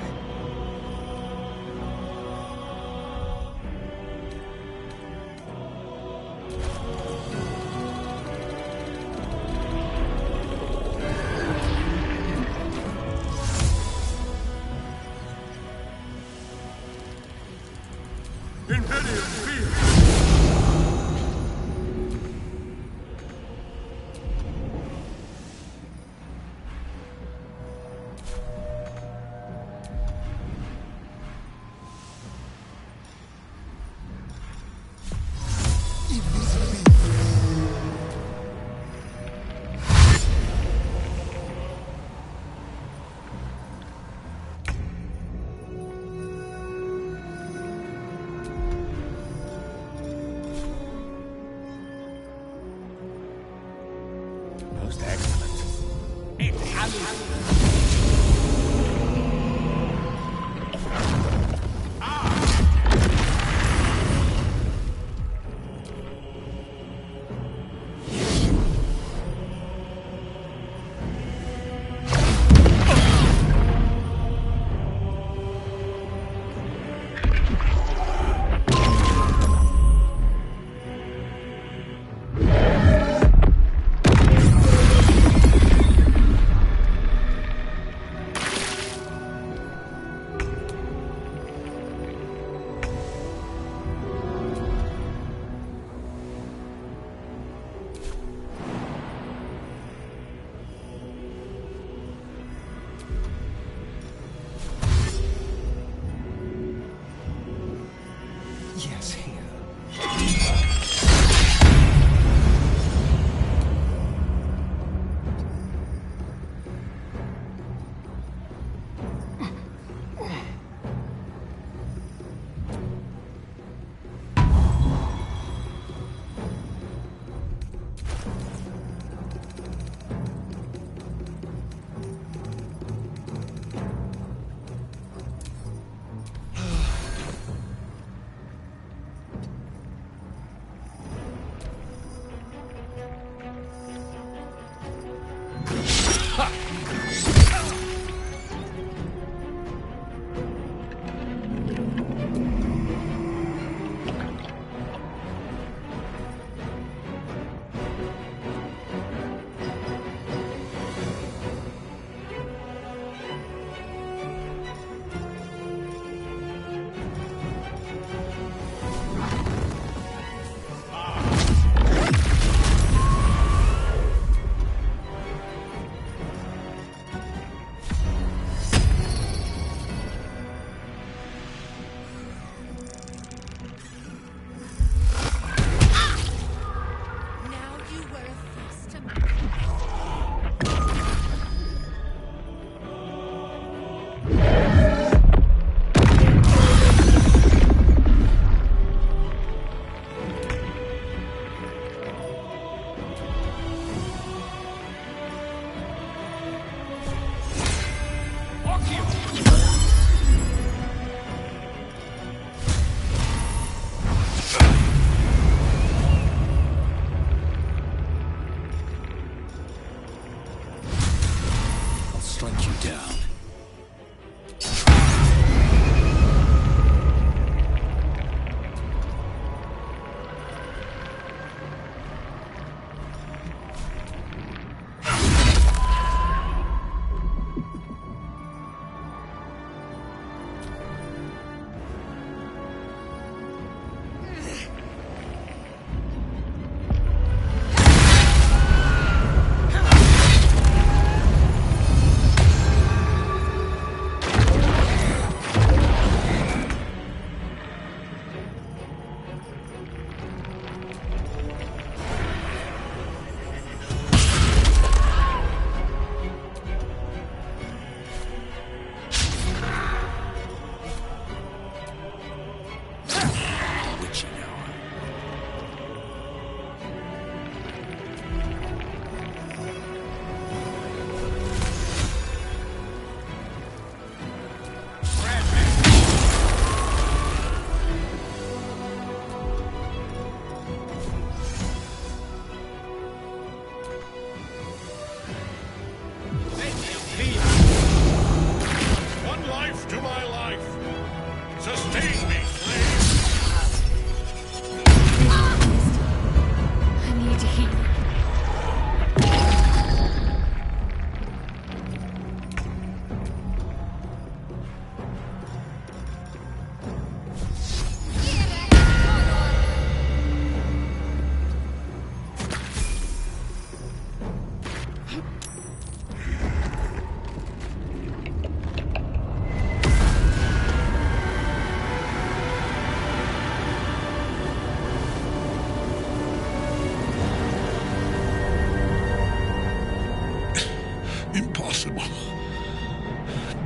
Most excellent.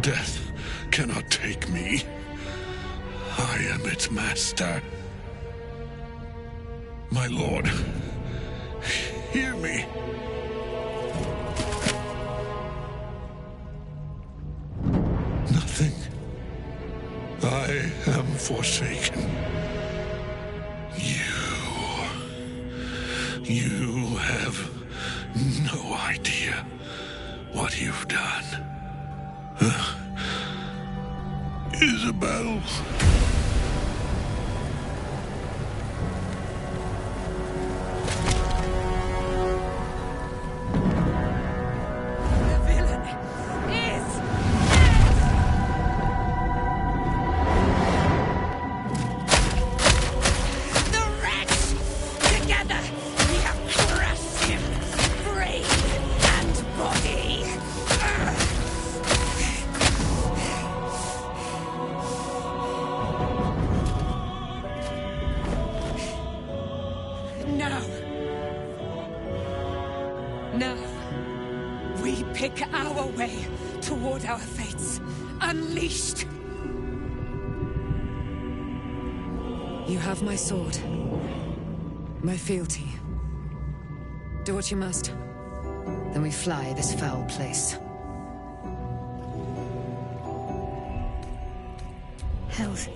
Death cannot take me. I am its master. My lord, hear me. Nothing. I am forsaken. You have no idea what you've done. Isabel. Now, we pick our way toward our fates, unleashed. You have my sword, my fealty. Do what you must. Then we fly this foul place. Hells,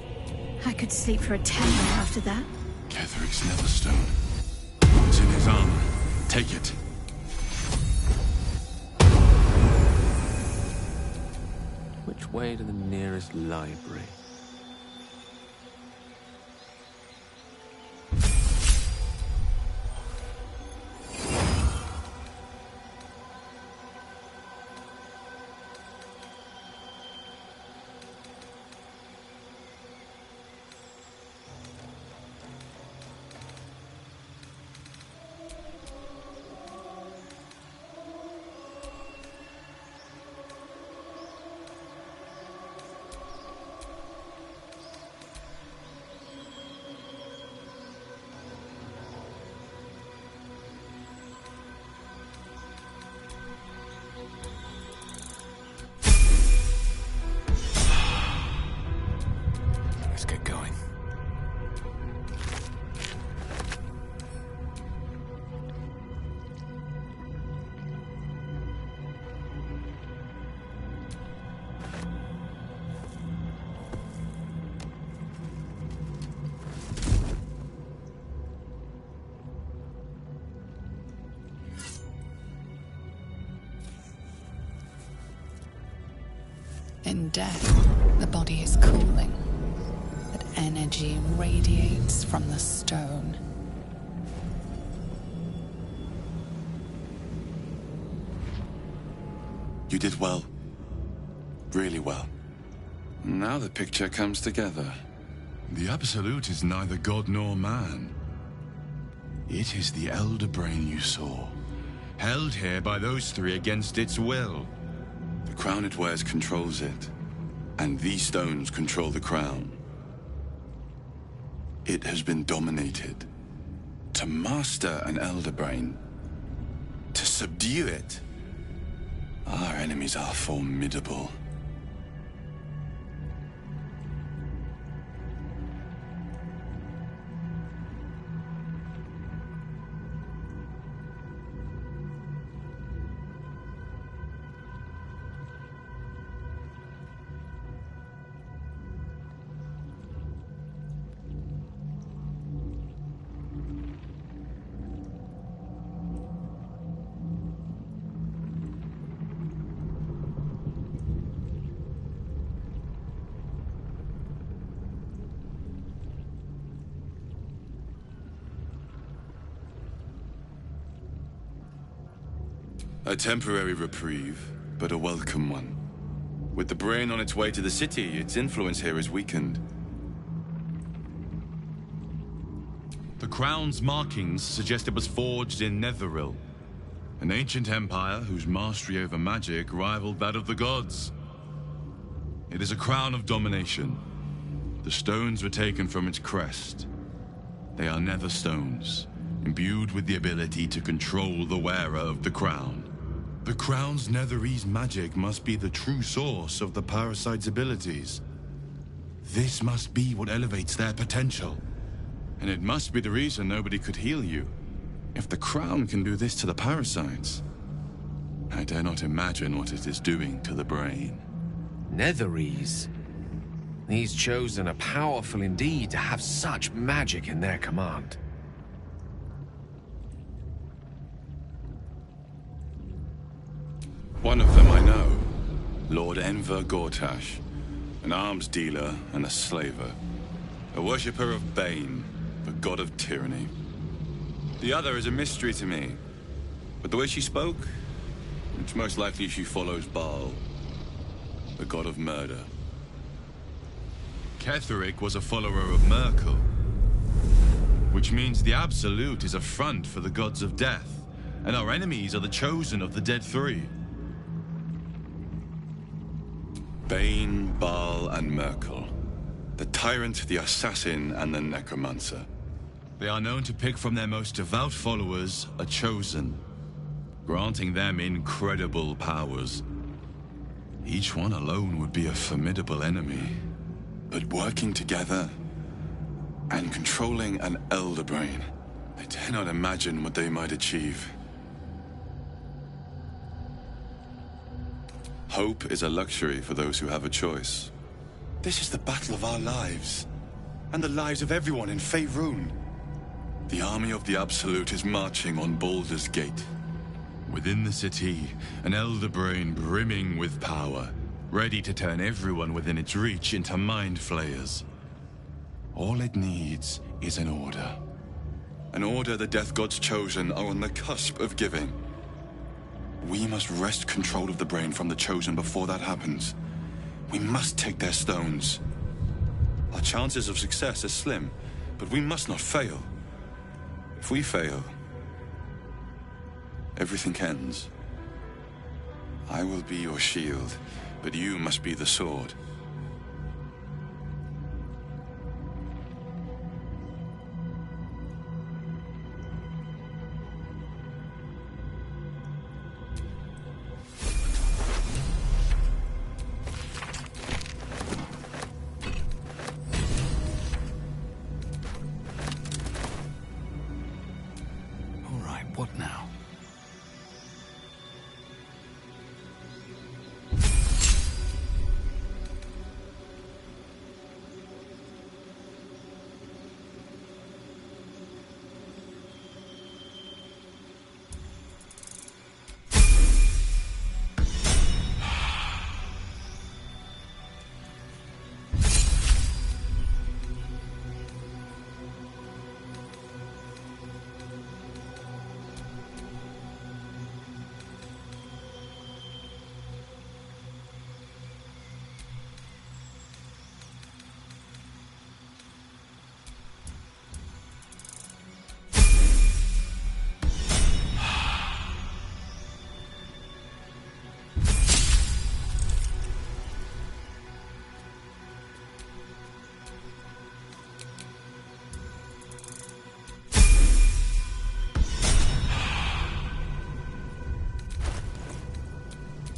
I could sleep for a temple after that. Ketheric's Netherstone. It's in his armor. Take it. Which way to the nearest library? Let's get going. In death, the body is cooling, but energy radiates from the stone. You did well. Really well. Now the picture comes together. The Absolute is neither god nor man. It is the Elder Brain you saw, held here by those three against its will. The crown it wears controls it, and these stones control the crown. It has been dominated. To master an Elder Brain, to subdue it, our enemies are formidable. A temporary reprieve, but a welcome one. With the brain on its way to the city, its influence here is weakened. The crown's markings suggest it was forged in Netheril, an ancient empire whose mastery over magic rivaled that of the gods. It is a crown of domination. The stones were taken from its crest. They are nether stones, imbued with the ability to control the wearer of the crown. The Crown's Netherese magic must be the true source of the parasite's abilities. This must be what elevates their potential. And it must be the reason nobody could heal you. If the Crown can do this to the parasites, I dare not imagine what it is doing to the brain. Netherese? These Chosen are powerful indeed to have such magic in their command. One of them I know. Lord Enver Gortash. An arms dealer and a slaver. A worshipper of Bane, the god of tyranny. The other is a mystery to me. But the way she spoke, it's most likely she follows Baal, the god of murder. Ketheric was a follower of Merkel, which means the Absolute is a front for the gods of death, and our enemies are the Chosen of the Dead Three. Bane, Baal, and Merkel. The Tyrant, the Assassin, and the Necromancer. They are known to pick from their most devout followers a Chosen, granting them incredible powers. Each one alone would be a formidable enemy. But working together and controlling an Elder Brain, I dare not imagine what they might achieve. Hope is a luxury for those who have a choice. This is the battle of our lives, and the lives of everyone in Faerun. The army of the Absolute is marching on Baldur's Gate. Within the city, an Elder Brain brimming with power, ready to turn everyone within its reach into mind flayers. All it needs is an order. An order the Death God's Chosen are on the cusp of giving. We must wrest control of the brain from the Chosen before that happens. We must take their stones. Our chances of success are slim, but we must not fail. If we fail, everything ends. I will be your shield, but you must be the sword. What now?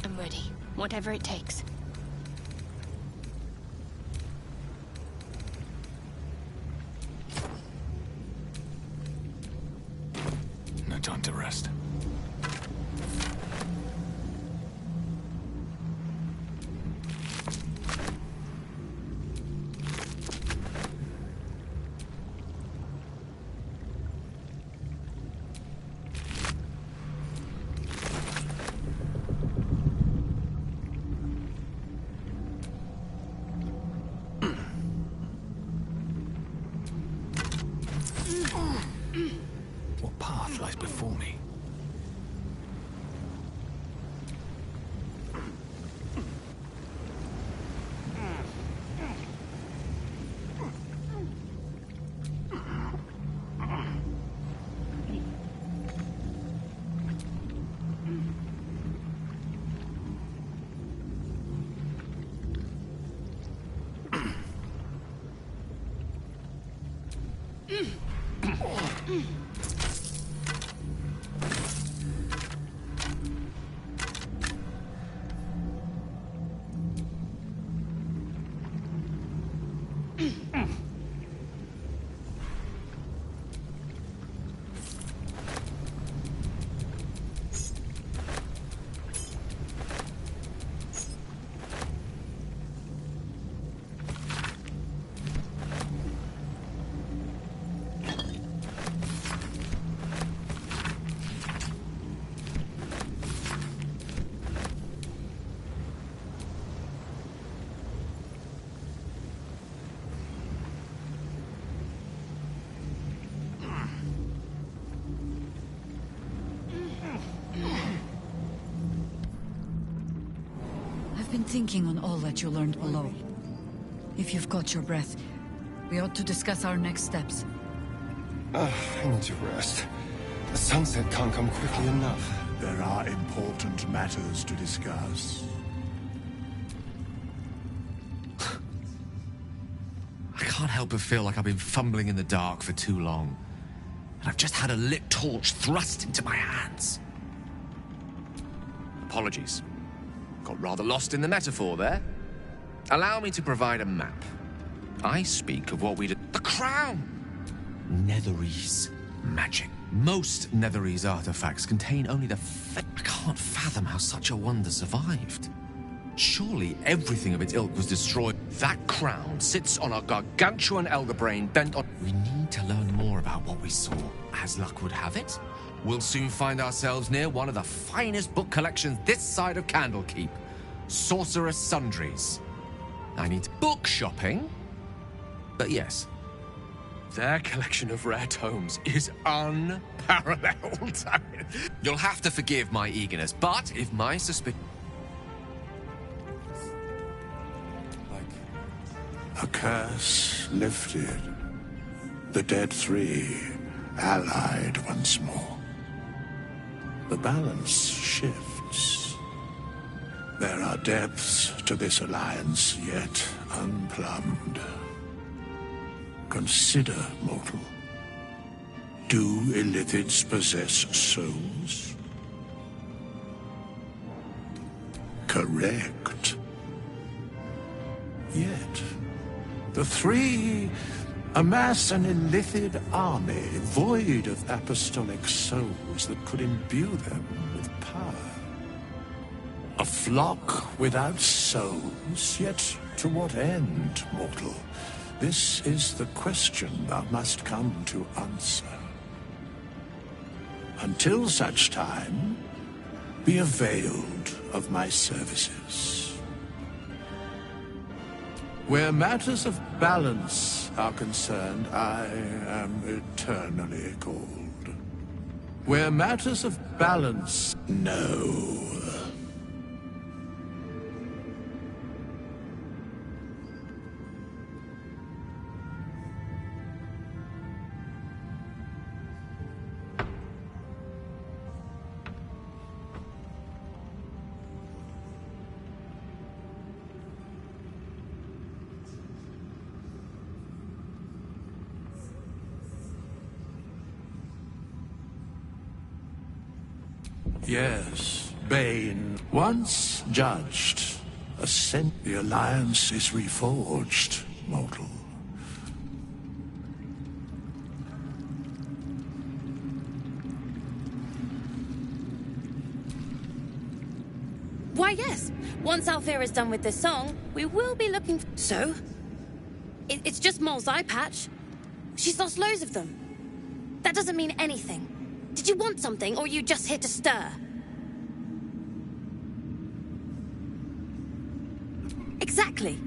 I'm ready. Whatever it takes. No time to rest. What path lies before me? I've been thinking on all that you learned below. If you've got your breath, we ought to discuss our next steps. I need to rest. The sunset can't come quickly enough. There are important matters to discuss. I can't help but feel like I've been fumbling in the dark for too long. And I've just had a lit torch thrust into my hands. Apologies. Got rather lost in the metaphor there. Allow me to provide a map. I speak of what we did. The crown! Netherese magic. Most Netherese artifacts contain only the I can't fathom how such a wonder survived. Surely everything of its ilk was destroyed. That crown sits on a gargantuan elder brain bent on... We need to learn more about what we saw. As luck would have it, we'll soon find ourselves near one of the finest book collections this side of Candlekeep. Sorcerous Sundries. I need book shopping, but yes, their collection of rare tomes is unparalleled. You'll have to forgive my eagerness, but if my suspicion... A curse lifted. The dead three allied once more. The balance shifts. There are depths to this alliance yet unplumbed. Consider, mortal. Do Illithids possess souls? Correct. Yet, the three amass an Illithid army void of apostolic souls that could imbue them with power. A flock without souls, yet to what end, mortal? This is the question thou must come to answer. Until such time, be availed of my services. Where matters of balance are concerned, I am eternally cold. Where matters of balance, no. Yes, Bane, once judged, the alliance is reforged, mortal. Why, yes. Once Alfira's done with this song, we will be looking for... So? It's just Mole's eye patch. She's lost loads of them. That doesn't mean anything. Did you want something, or are you just here to stir? Exactly.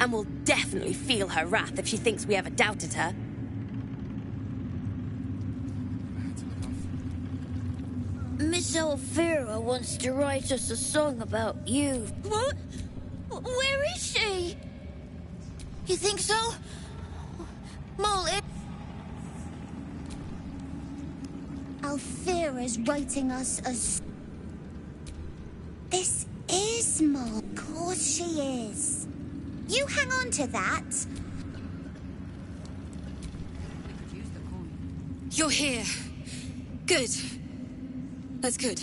And we'll definitely feel her wrath if she thinks we ever doubted her. Miss Alfira wants to write us a song about you. What? Where is she? You think so? Mole, Alfira's writing us a... This is Mole. Of course she is. You hang on to that. You're here. Good. That's good.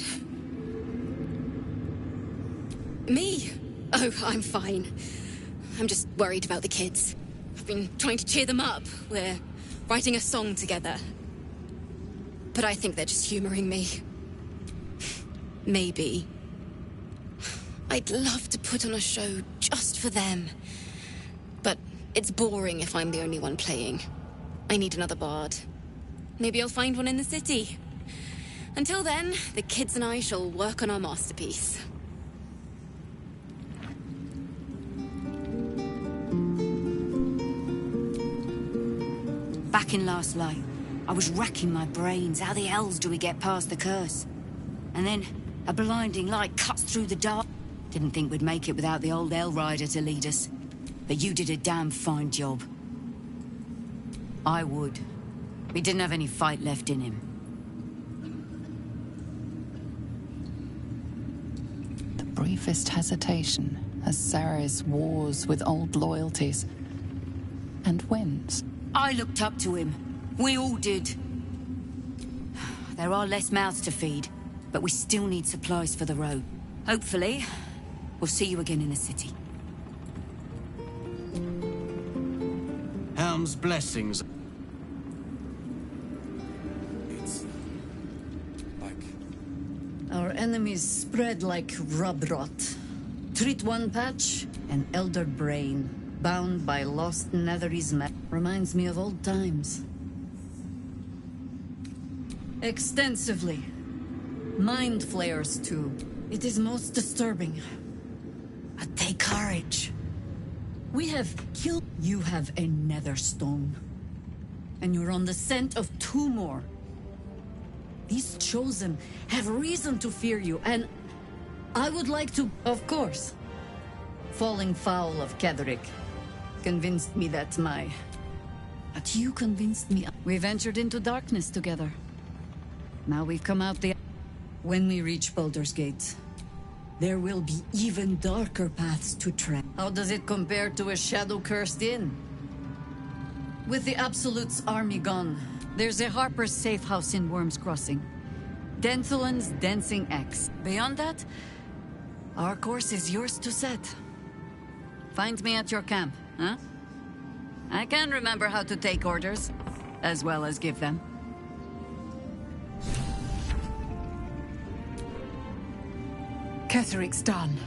Me? Oh, I'm fine. I'm just worried about the kids. I've been trying to cheer them up. We're writing a song together. But I think they're just humoring me. Maybe. I'd love to put on a show just for them. But it's boring if I'm the only one playing. I need another bard. Maybe I'll find one in the city. Until then, the kids and I shall work on our masterpiece. Back in Last Light, I was racking my brains. How the hells do we get past the curse? And then a blinding light cuts through the dark. Didn't think we'd make it without the old Hell Rider to lead us. But you did a damn fine job. I would. He didn't have any fight left in him. The briefest hesitation as Ceres wars with old loyalties and wins. I looked up to him. We all did. There are less mouths to feed, but we still need supplies for the road. Hopefully, we'll see you again in the city. Helm's blessings. It's like... Our enemies spread like rub rot. Treat one patch, an elder brain, bound by lost Netherese reminds me of old times. Extensively. Mind flayers, too. It is most disturbing. But take courage. We have killed... You have a nether stone. And you're on the scent of 2 more. These Chosen have reason to fear you, and I would like to, of course. Falling foul of Ketheric convinced me that But you convinced me. We ventured into darkness together. Now we've come out the... When we reach Baldur's Gate, there will be even darker paths to tread. How does it compare to a shadow-cursed inn? With the Absolute's army gone, there's a Harper's safe house in Worm's Crossing. Denthulan's Dancing X. Beyond that, our course is yours to set. Find me at your camp, huh? I can remember how to take orders, as well as give them. Ketheric's done.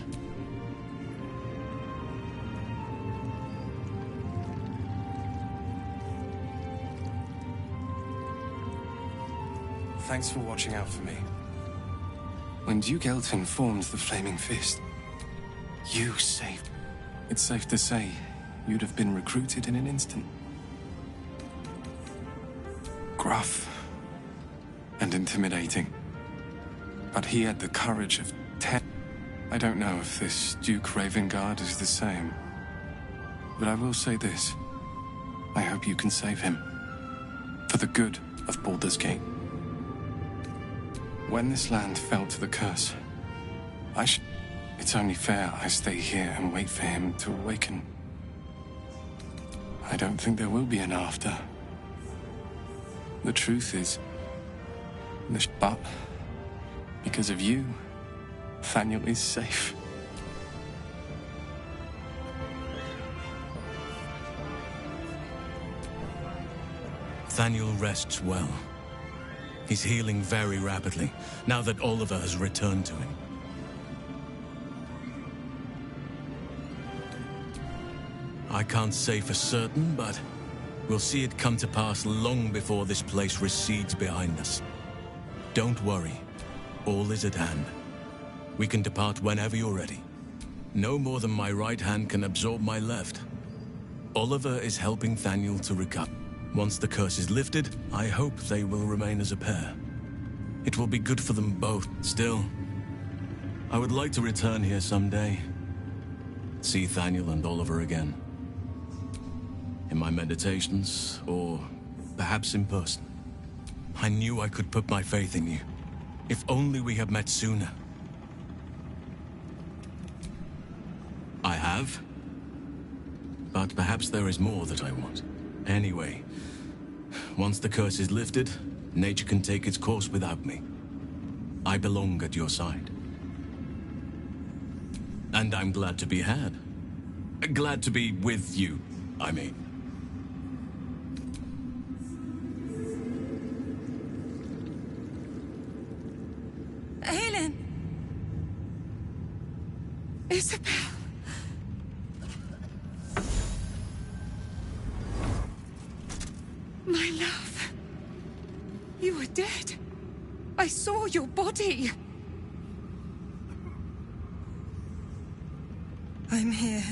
Thanks for watching out for me. When Duke Elton formed the Flaming Fist, you saved. It's safe to say, you'd have been recruited in an instant. Gruff and intimidating. But he had the courage of 10. I don't know if this Duke Ravengard is the same. But I will say this. I hope you can save him. For the good of Baldur's Gate. When this land fell to the curse, it's only fair I stay here and wait for him to awaken. I don't think there will be an after. The truth is, but because of you, Thaniel is safe. Thaniel rests well. He's healing very rapidly, now that Oliver has returned to him. I can't say for certain, but we'll see it come to pass long before this place recedes behind us. Don't worry. All is at hand. We can depart whenever you're ready. No more than my right hand can absorb my left. Oliver is helping Thaniel to recover. Once the curse is lifted, I hope they will remain as a pair. It will be good for them both. Still, I would like to return here someday. See Thaniel and Oliver again. In my meditations, or perhaps in person. I knew I could put my faith in you. If only we had met sooner. I have. But perhaps there is more that I want. Anyway, once the curse is lifted, nature can take its course without me. I belong at your side. And I'm glad to be had. Glad to be with you, I mean. Helen! Isabel! My love. You were dead. I saw your body. I'm here.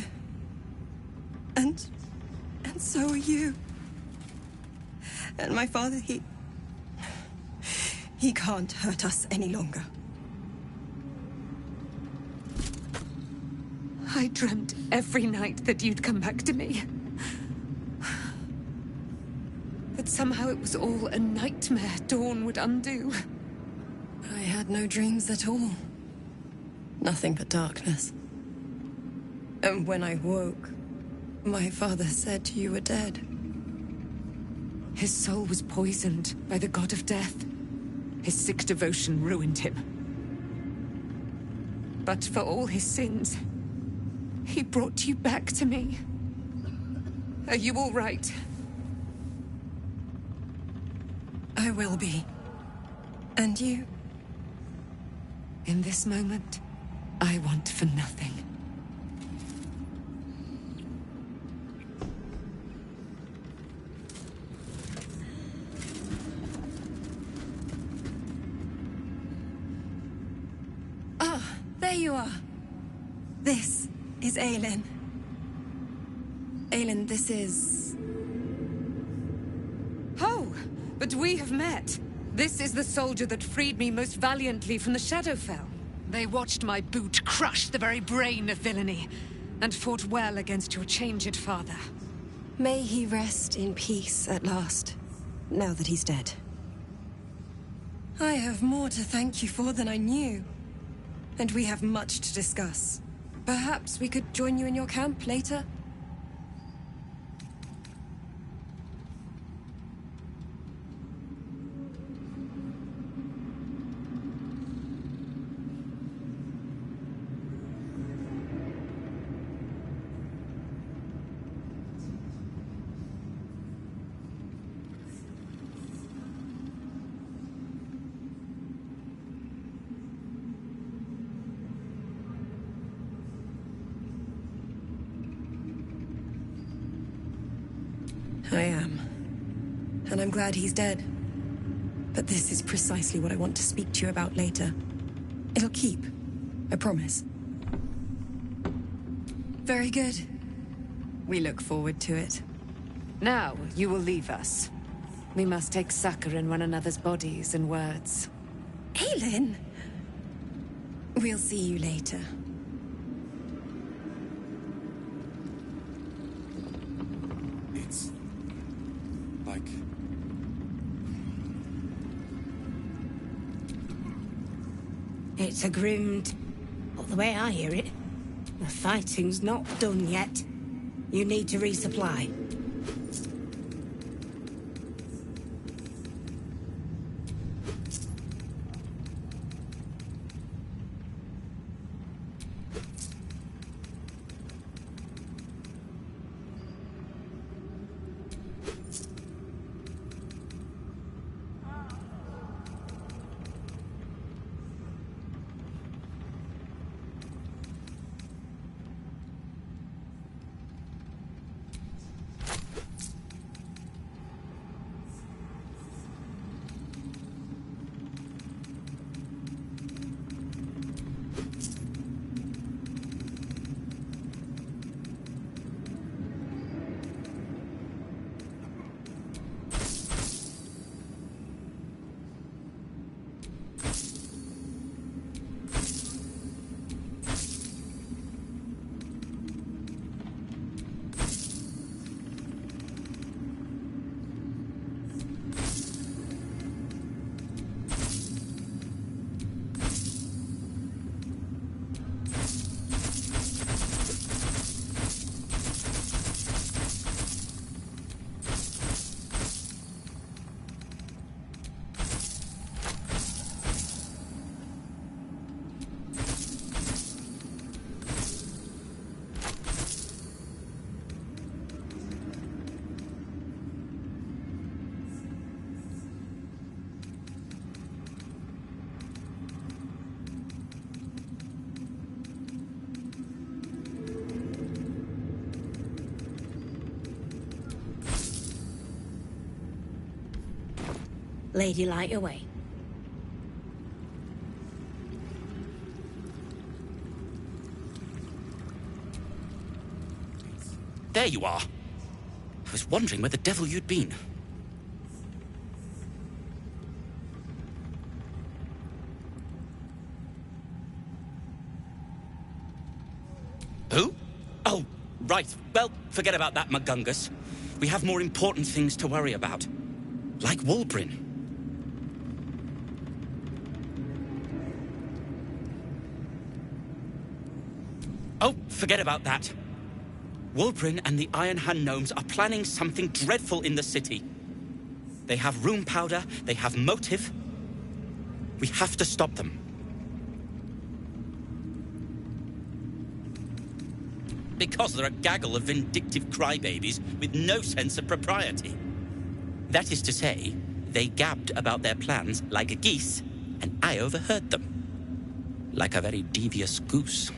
And so are you. And my father, he can't hurt us any longer. I dreamt every night that you'd come back to me. That somehow it was all a nightmare Dawn would undo. I had no dreams at all. Nothing but darkness. And when I woke, my father said you were dead. His soul was poisoned by the god of death. His sick devotion ruined him. But for all his sins, he brought you back to me. Are you all right? I will be. And you? In this moment, I want for nothing. There you are. This is Aelin. Aelin, this is... Oh, but we have met. This is the soldier that freed me most valiantly from the Shadowfell. They watched my boot crush the very brain of villainy, and fought well against your changed father. May he rest in peace at last, now that he's dead. I have more to thank you for than I knew. And we have much to discuss. Perhaps we could join you in your camp later? I am. And I'm glad he's dead. But this is precisely what I want to speak to you about later. It'll keep. I promise. Very good. We look forward to it. Now, you will leave us. We must take succor in one another's bodies and words. Aelin! We'll see you later. It's... like... It's a grim... Well, the way I hear it, the fighting's not done yet. You need to resupply. Lady, light away. There you are. I was wondering where the devil you'd been. Who? Oh, right. Well, forget about that, McGungus. We have more important things to worry about. Like Wulbrin. Oh, forget about that. Wulbrin and the Iron Hand gnomes are planning something dreadful in the city. They have room powder, they have motive. We have to stop them. Because they're a gaggle of vindictive crybabies with no sense of propriety. That is to say, they gabbed about their plans like geese, and I overheard them. Like a very devious goose.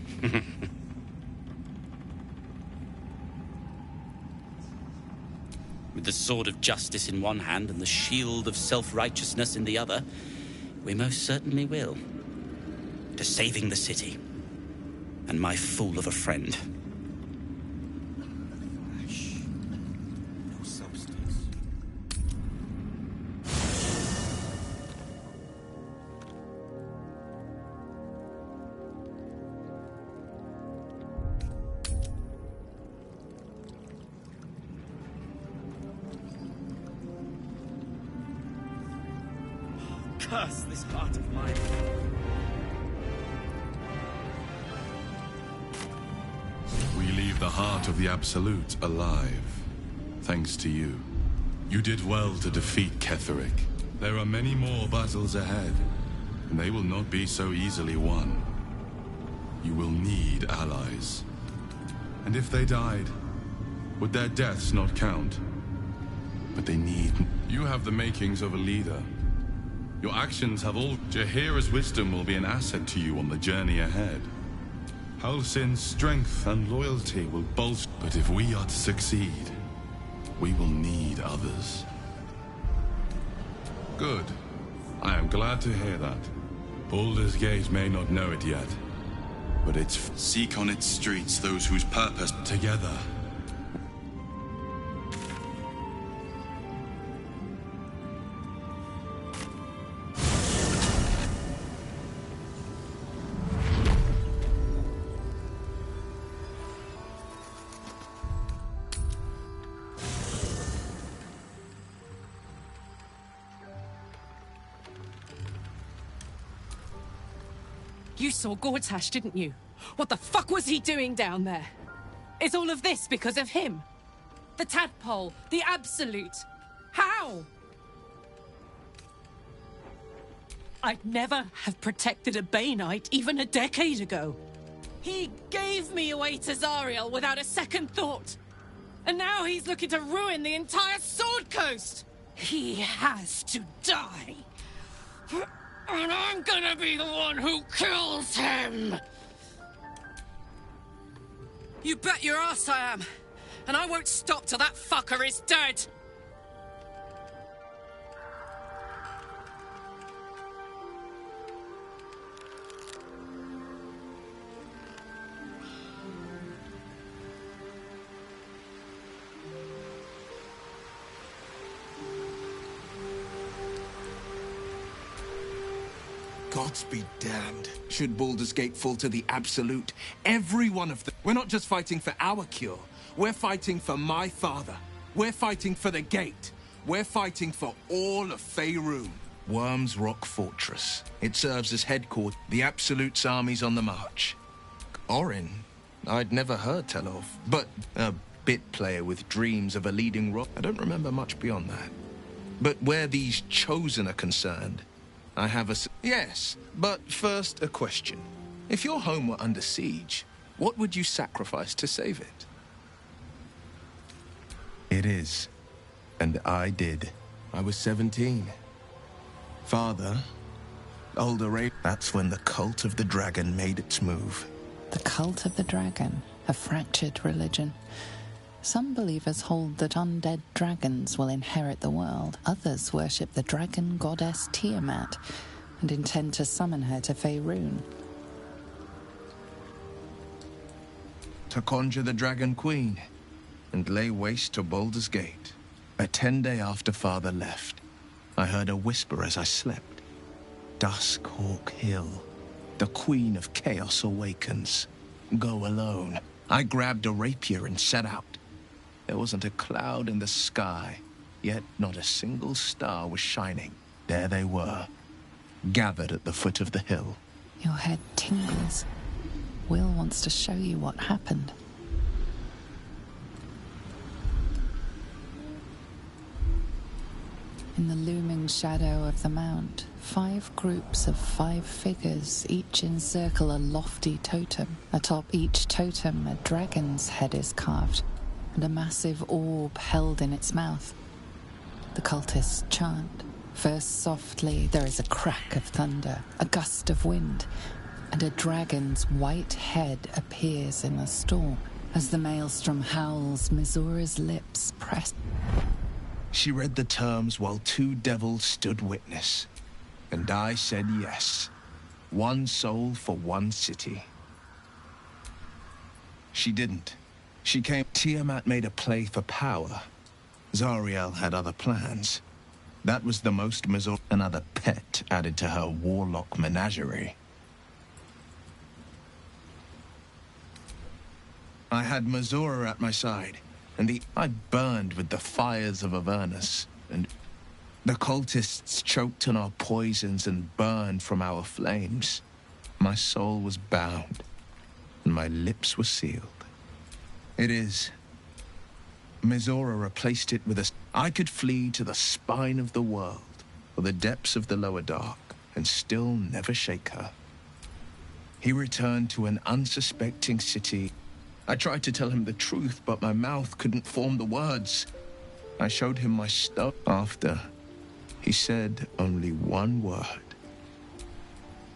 With the sword of justice in one hand and the shield of self-righteousness in the other, we most certainly will. To saving the city. And my fool of a friend. No substance. Curse this heart of mine. We leave the heart of the Absolute alive, thanks to you. You did well to defeat Ketheric. There are many more battles ahead, and they will not be so easily won. You will need allies. And if they died, would their deaths not count? But they need... You have the makings of a leader. Your actions have all... Jaheira's wisdom will be an asset to you on the journey ahead. Halsin's strength and loyalty will bolster... But if we are to succeed, we will need others. Good. I am glad to hear that. Baldur's Gate may not know it yet, but it's... Seek on its streets those whose purpose... Together. You saw Gortash, didn't you? What the fuck was he doing down there? Is all of this because of him? The tadpole, the Absolute. How? I'd never have protected a Bainite even a decade ago. He gave me away to Zariel without a second thought. And now he's looking to ruin the entire Sword Coast. He has to die. And I'm gonna be the one who kills him! You bet your ass I am! And I won't stop till that fucker is dead! Gods be damned. Should Baldur's Gate fall to the Absolute, every one of them... We're not just fighting for our cure. We're fighting for my father. We're fighting for the Gate. We're fighting for all of Faerun. Worm's Rock Fortress. It serves as headquarters. The Absolute's army's on the march. Orin, I'd never heard tell of, but a bit player with dreams of a leading role. I don't remember much beyond that. But where these Chosen are concerned, I have a... Yes, but first a question. If your home were under siege, what would you sacrifice to save it? It is. And I did. I was 17. Father, older Ray... That's when the cult of the dragon made its move. The cult of the dragon, a fractured religion. Some believers hold that undead dragons will inherit the world. Others worship the dragon goddess Tiamat and intend to summon her to Faerun. To conjure the Dragon Queen and lay waste to Baldur's Gate. A 10-day after Father left, I heard a whisper as I slept. Duskhawk Hill. The Queen of Chaos awakens. Go alone. I grabbed a rapier and set out. There wasn't a cloud in the sky, yet not a single star was shining. There they were, gathered at the foot of the hill. Your head tingles. Will wants to show you what happened. In the looming shadow of the mount, 5 groups of 5 figures each encircle a lofty totem. Atop each totem, a dragon's head is carved, and a massive orb held in its mouth. The cultists chant. First softly, there is a crack of thunder, a gust of wind, and a dragon's white head appears in the storm. As the maelstrom howls, Missoura's lips press. She read the terms while 2 devils stood witness. And I said yes. 1 soul for 1 city. She didn't. She came. Tiamat made a play for power. Zariel had other plans. That was the most Missoura. Another pet added to her warlock menagerie. I had Missoura at my side, and I burned with the fires of Avernus, and the cultists choked on our poisons and burned from our flames. My soul was bound, and my lips were sealed. It is. Missoura replaced it with a... I could flee to the spine of the world, or the depths of the lower dark, and still never shake her. He returned to an unsuspecting city. I tried to tell him the truth, but my mouth couldn't form the words. I showed him my stuff. After, he said only 1 word.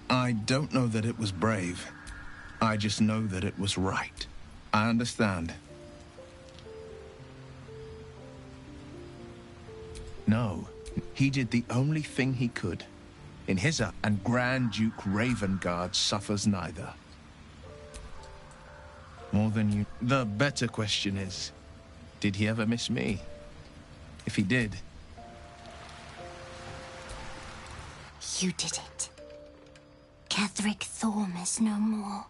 I don't know that it was brave. I just know that it was right. I understand. No, he did the only thing he could. In his and Grand Duke Ravengard suffers neither. More than you. The better question is, did he ever miss me? If he did... You did it. Ketheric Thorm is no more.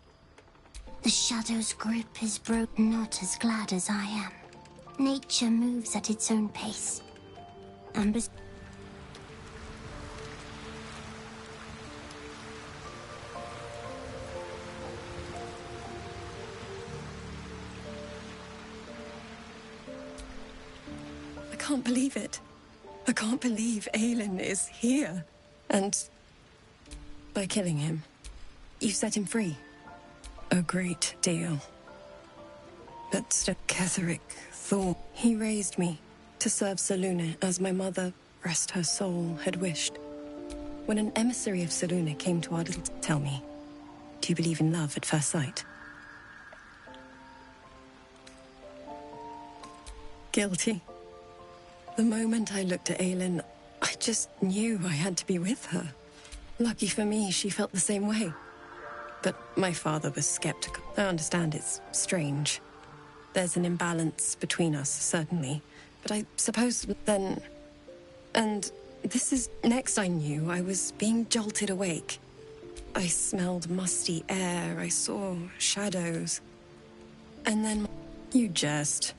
The Shadow's grip is broken, not as glad as I am. Nature moves at its own pace. And I can't believe it. I can't believe Aelin is here. And by killing him, you set him free. A great deal. But Ketheric Thorm, he raised me to serve Selûne as my mother, rest her soul, had wished. When an emissary of Selûne came to our little... Tell me, do you believe in love at first sight? Guilty. The moment I looked at Aelin, I just knew I had to be with her. Lucky for me, she felt the same way. But my father was skeptical. I understand it's strange. There's an imbalance between us, certainly. But I suppose then... And this is... Next I knew, I was being jolted awake. I smelled musty air, I saw shadows. And then... You jest.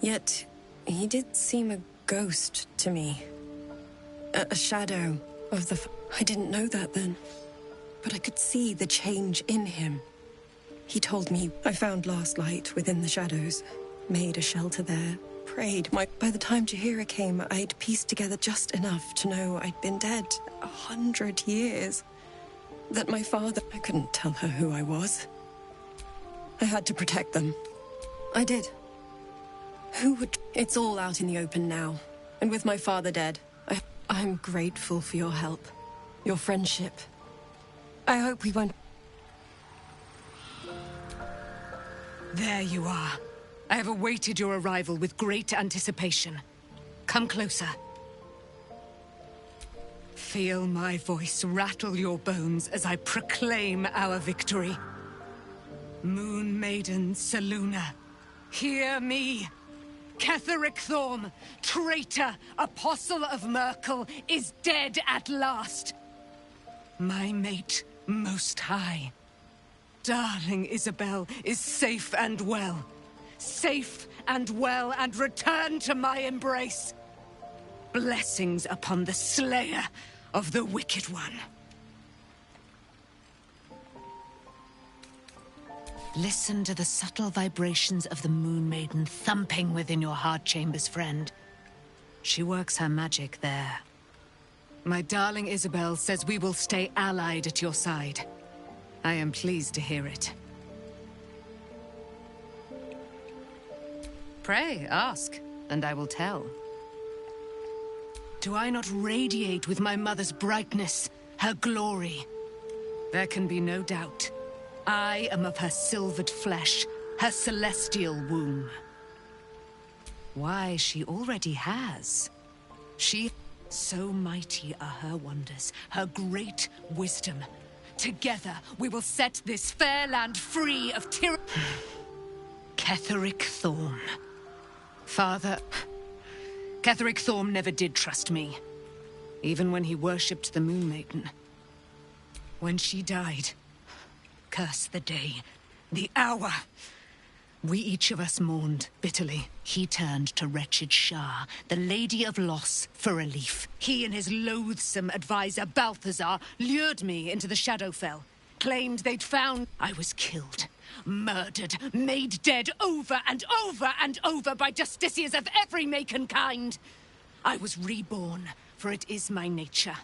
Yet, he did seem a ghost to me. A shadow of the... I didn't know that then. But I could see the change in him. He told me I found last light within the shadows, made a shelter there, prayed. By the time Jaheira came, I'd pieced together just enough to know I'd been dead 100 years. That my father... I couldn't tell her who I was. I had to protect them. I did. Who would... It's all out in the open now. And with my father dead, I'm grateful for your help. Your friendship. I hope we won't... There you are. I have awaited your arrival with great anticipation. Come closer. Feel my voice rattle your bones as I proclaim our victory. Moon Maiden Selûne, hear me. Ketheric Thorm, traitor, apostle of Merkel, is dead at last. My mate, Most High. darling Isabel is safe and well. Safe and well, and returned to my embrace. Blessings upon the slayer of the Wicked One. Listen to the subtle vibrations of the Moon Maiden thumping within your heart chambers, friend. She works her magic there. My darling Isabel says we will stay allied at your side. I am pleased to hear it. Pray, ask, and I will tell. Do I not radiate with my mother's brightness, her glory? There can be no doubt. I am of her silvered flesh, her celestial womb. Why, she already has. So mighty are her wonders, her great wisdom. Together, we will set this fair land free of tyranny. Ketheric Thorm. Father, Ketheric Thorm never did trust me, even when he worshipped the Moon Maiden. When she died, curse the day, the hour. We each of us mourned bitterly. He turned to wretched Shah, the Lady of Loss, for relief. He and his loathsome advisor, Balthazar, lured me into the Shadowfell. Claimed they'd found... I was killed, murdered, made dead over and over and over by justiciars of every make and kind. I was reborn, for it is my nature.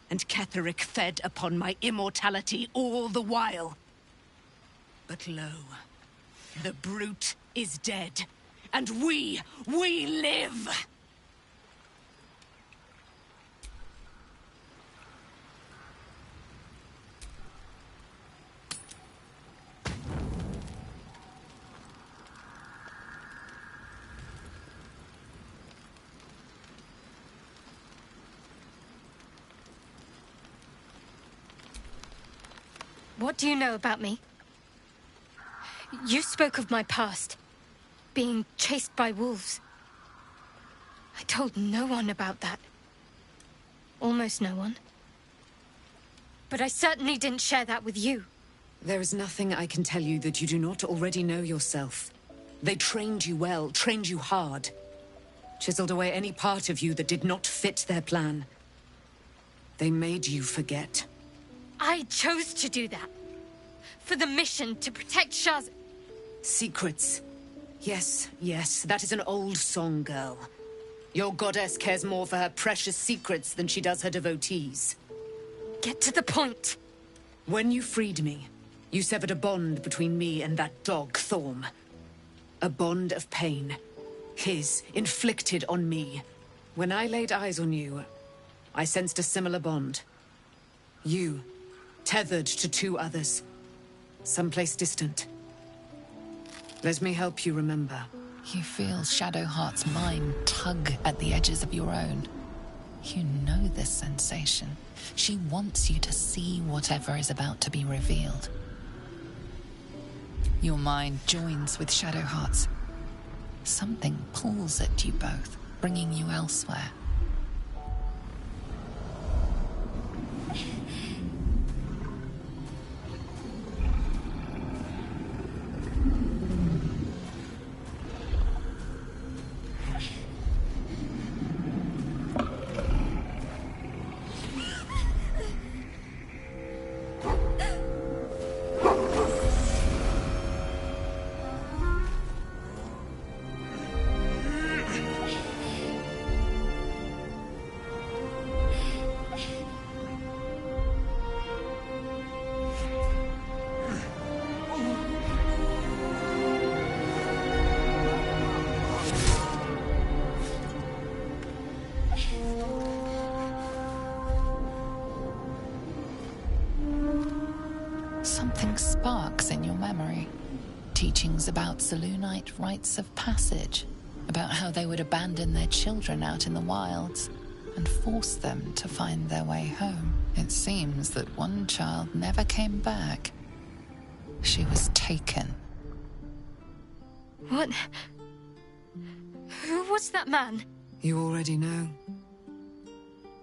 And Ketheric fed upon my immortality all the while. But lo, the brute is dead, and we live! What do you know about me? You spoke of my past, being chased by wolves. I told no one about that. Almost no one. But I certainly didn't share that with you. There is nothing I can tell you that you do not already know yourself. They trained you well, trained you hard. Chiseled away any part of you that did not fit their plan. They made you forget. I chose to do that. For the mission to protect Shah's... Secrets. Yes, yes, that is an old song, girl. Your goddess cares more for her precious secrets than she does her devotees. Get to the point. When you freed me, you severed a bond between me and that dog, Thorm. A bond of pain. His, inflicted on me. When I laid eyes on you, I sensed a similar bond. You, tethered to two others. Someplace distant. Let me help you remember. You feel Shadowheart's mind tug at the edges of your own. You know this sensation. She wants you to see whatever is about to be revealed. Your mind joins with Shadowheart's. Something pulls at you both, bringing you elsewhere. Something sparks in your memory. Teachings about Selûnite rites of passage, about how they would abandon their children out in the wilds and force them to find their way home. It seems that one child never came back. She was taken. What? Who was that man? You already know.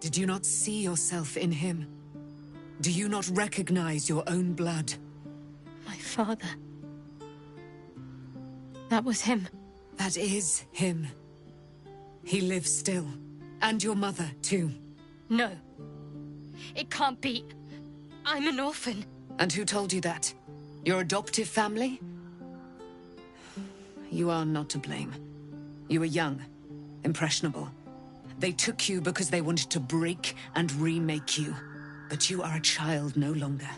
Did you not see yourself in him? Do you not recognize your own blood? My father. That was him. That is him. He lives still. And your mother, too. No. It can't be. I'm an orphan. And who told you that? Your adoptive family? You are not to blame. You were young, impressionable. They took you because they wanted to break and remake you. But you are a child no longer.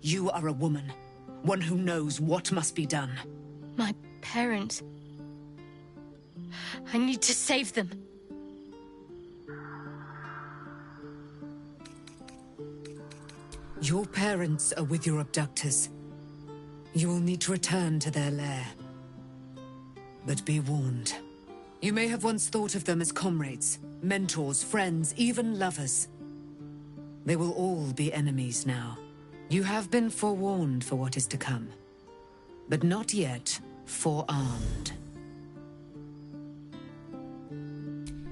You are a woman. One who knows what must be done. My parents. I need to save them. Your parents are with your abductors. You will need to return to their lair. But be warned. You may have once thought of them as comrades, mentors, friends, even lovers. They will all be enemies now. You have been forewarned for what is to come, but not yet forearmed.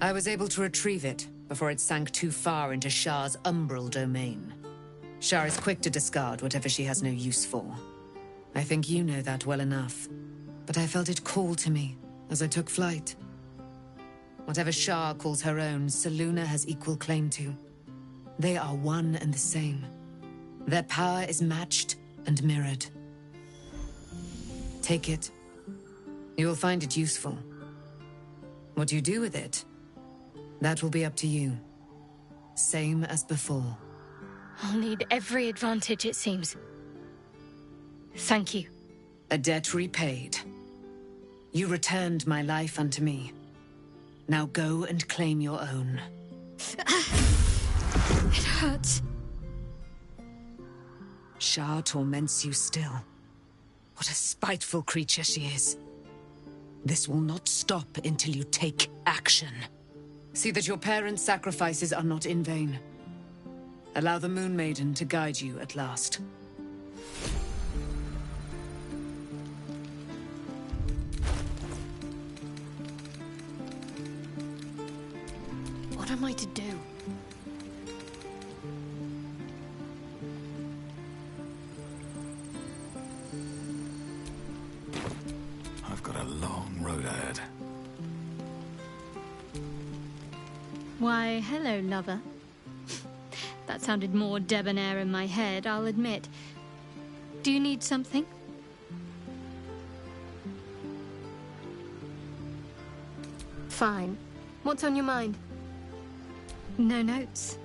I was able to retrieve it before it sank too far into Shah's umbral domain. Shah is quick to discard whatever she has no use for. I think you know that well enough, but I felt it call to me as I took flight. Whatever Shah calls her own, Selûne has equal claim to. They are one and the same. Their power is matched and mirrored. Take it. You will find it useful. What you do with it, that will be up to you. Same as before. I'll need every advantage, it seems. Thank you. A debt repaid. You returned my life unto me. Now go and claim your own. It hurts. Shah torments you still. What a spiteful creature she is. This will not stop until you take action. See that your parents' sacrifices are not in vain. Allow the Moon Maiden to guide you at last. What am I to do? I've got a long road ahead. Why, hello, lover. That sounded more debonair in my head, I'll admit. Do you need something? Fine. What's on your mind? No notes.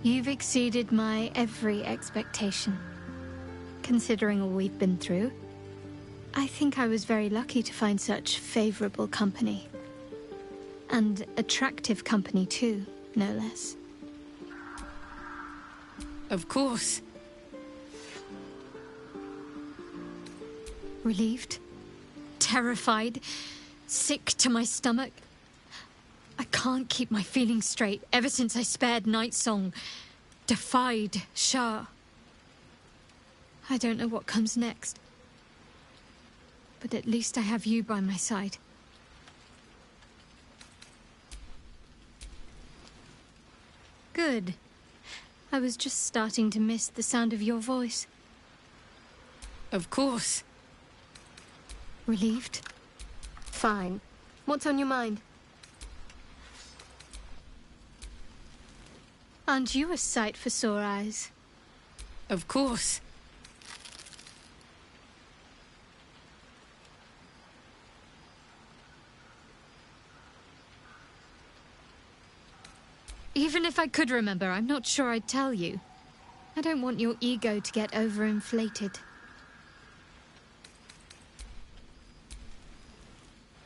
You've exceeded my every expectation. Considering all we've been through, I think I was very lucky to find such favorable company. And attractive company too, no less. Of course. Relieved, terrified, sick to my stomach. I can't keep my feelings straight ever since I spared Night Song, defied Shah. I don't know what comes next. But at least I have you by my side. Good. I was just starting to miss the sound of your voice. Of course. Relieved? Fine. What's on your mind? Aren't you a sight for sore eyes? Of course. Even if I could remember, I'm not sure I'd tell you. I don't want your ego to get overinflated.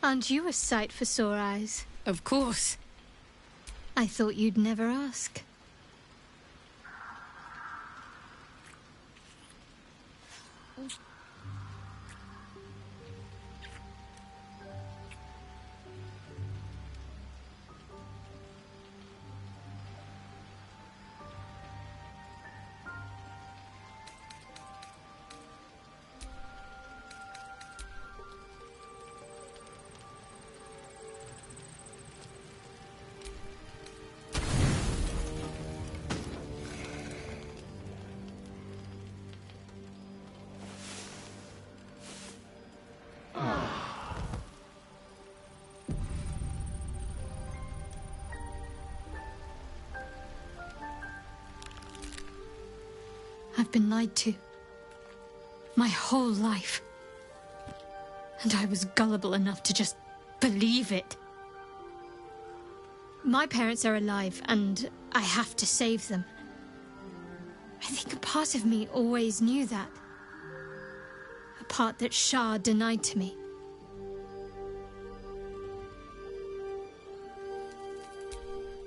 Aren't you a sight for sore eyes? Of course. I thought you'd never ask. I've been lied to. My whole life. And I was gullible enough to just believe it. My parents are alive, and I have to save them. I think a part of me always knew that. A part that Shah denied to me.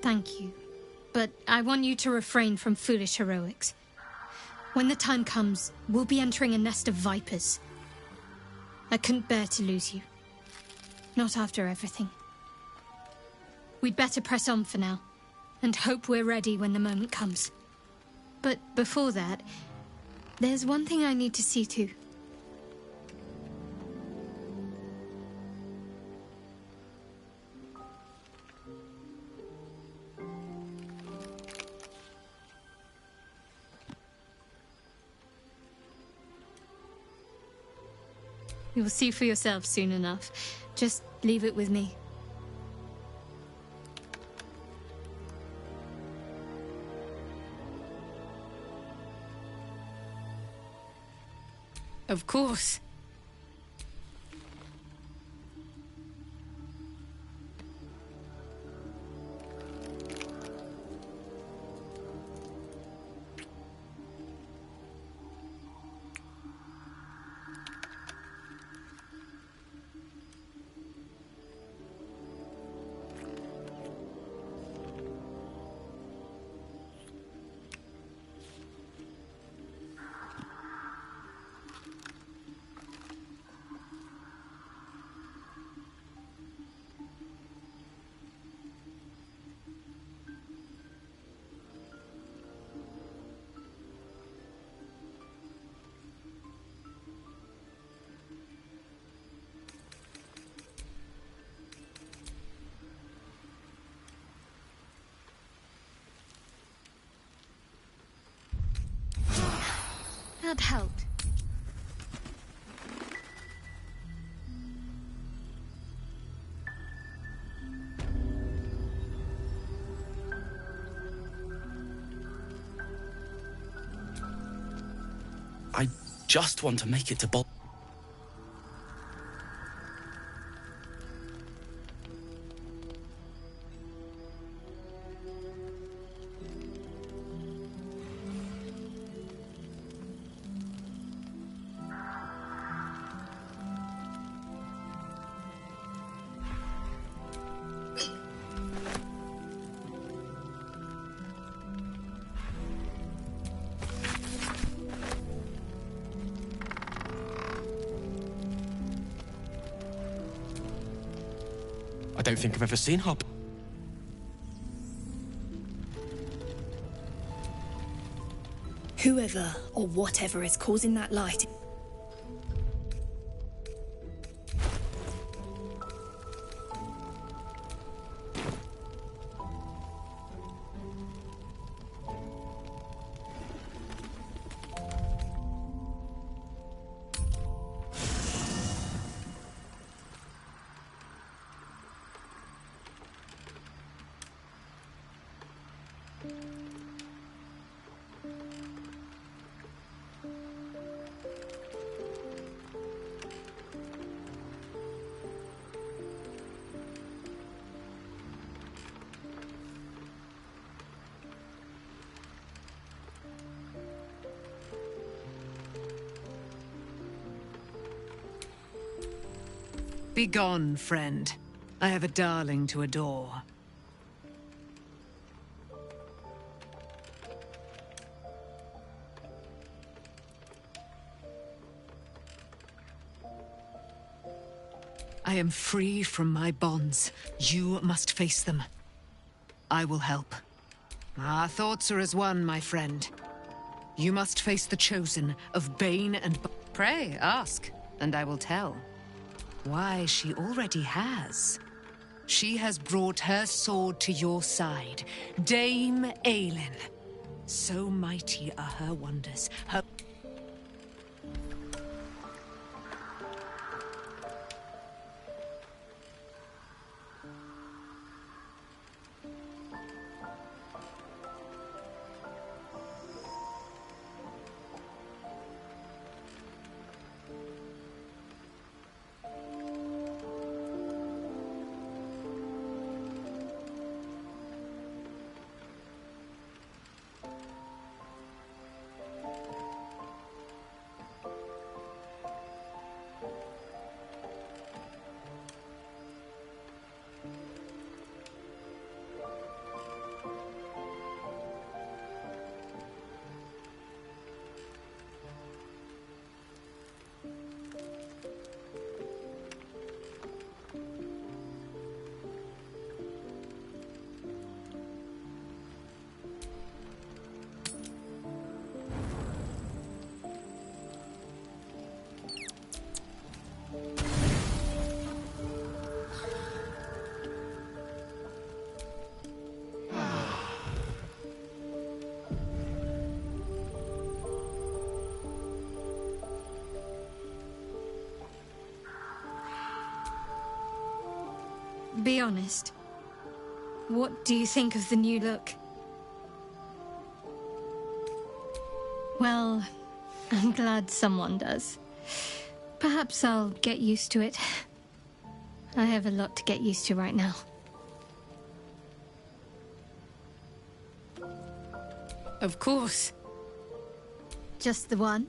Thank you. But I want you to refrain from foolish heroics. When the time comes, we'll be entering a nest of vipers. I couldn't bear to lose you. Not after everything. We'd better press on for now, and hope we're ready when the moment comes. But before that, there's one thing I need to see to. You'll see for yourself soon enough. Just leave it with me. Of course. That helped. I just want to make it to Bol. I don't think I've ever seen Hop. Whoever or whatever is causing that light. Begone, friend. I have a darling to adore. I am free from my bonds. You must face them. I will help. Our thoughts are as one, my friend. You must face the chosen of Bane and... Pray, ask, and I will tell. Why, she already has. She has brought her sword to your side, Dame Aelin. So mighty are her wonders. Her... Be honest. What do you think of the new look? Well, I'm glad someone does. Perhaps I'll get used to it. I have a lot to get used to right now. Of course. Just the one?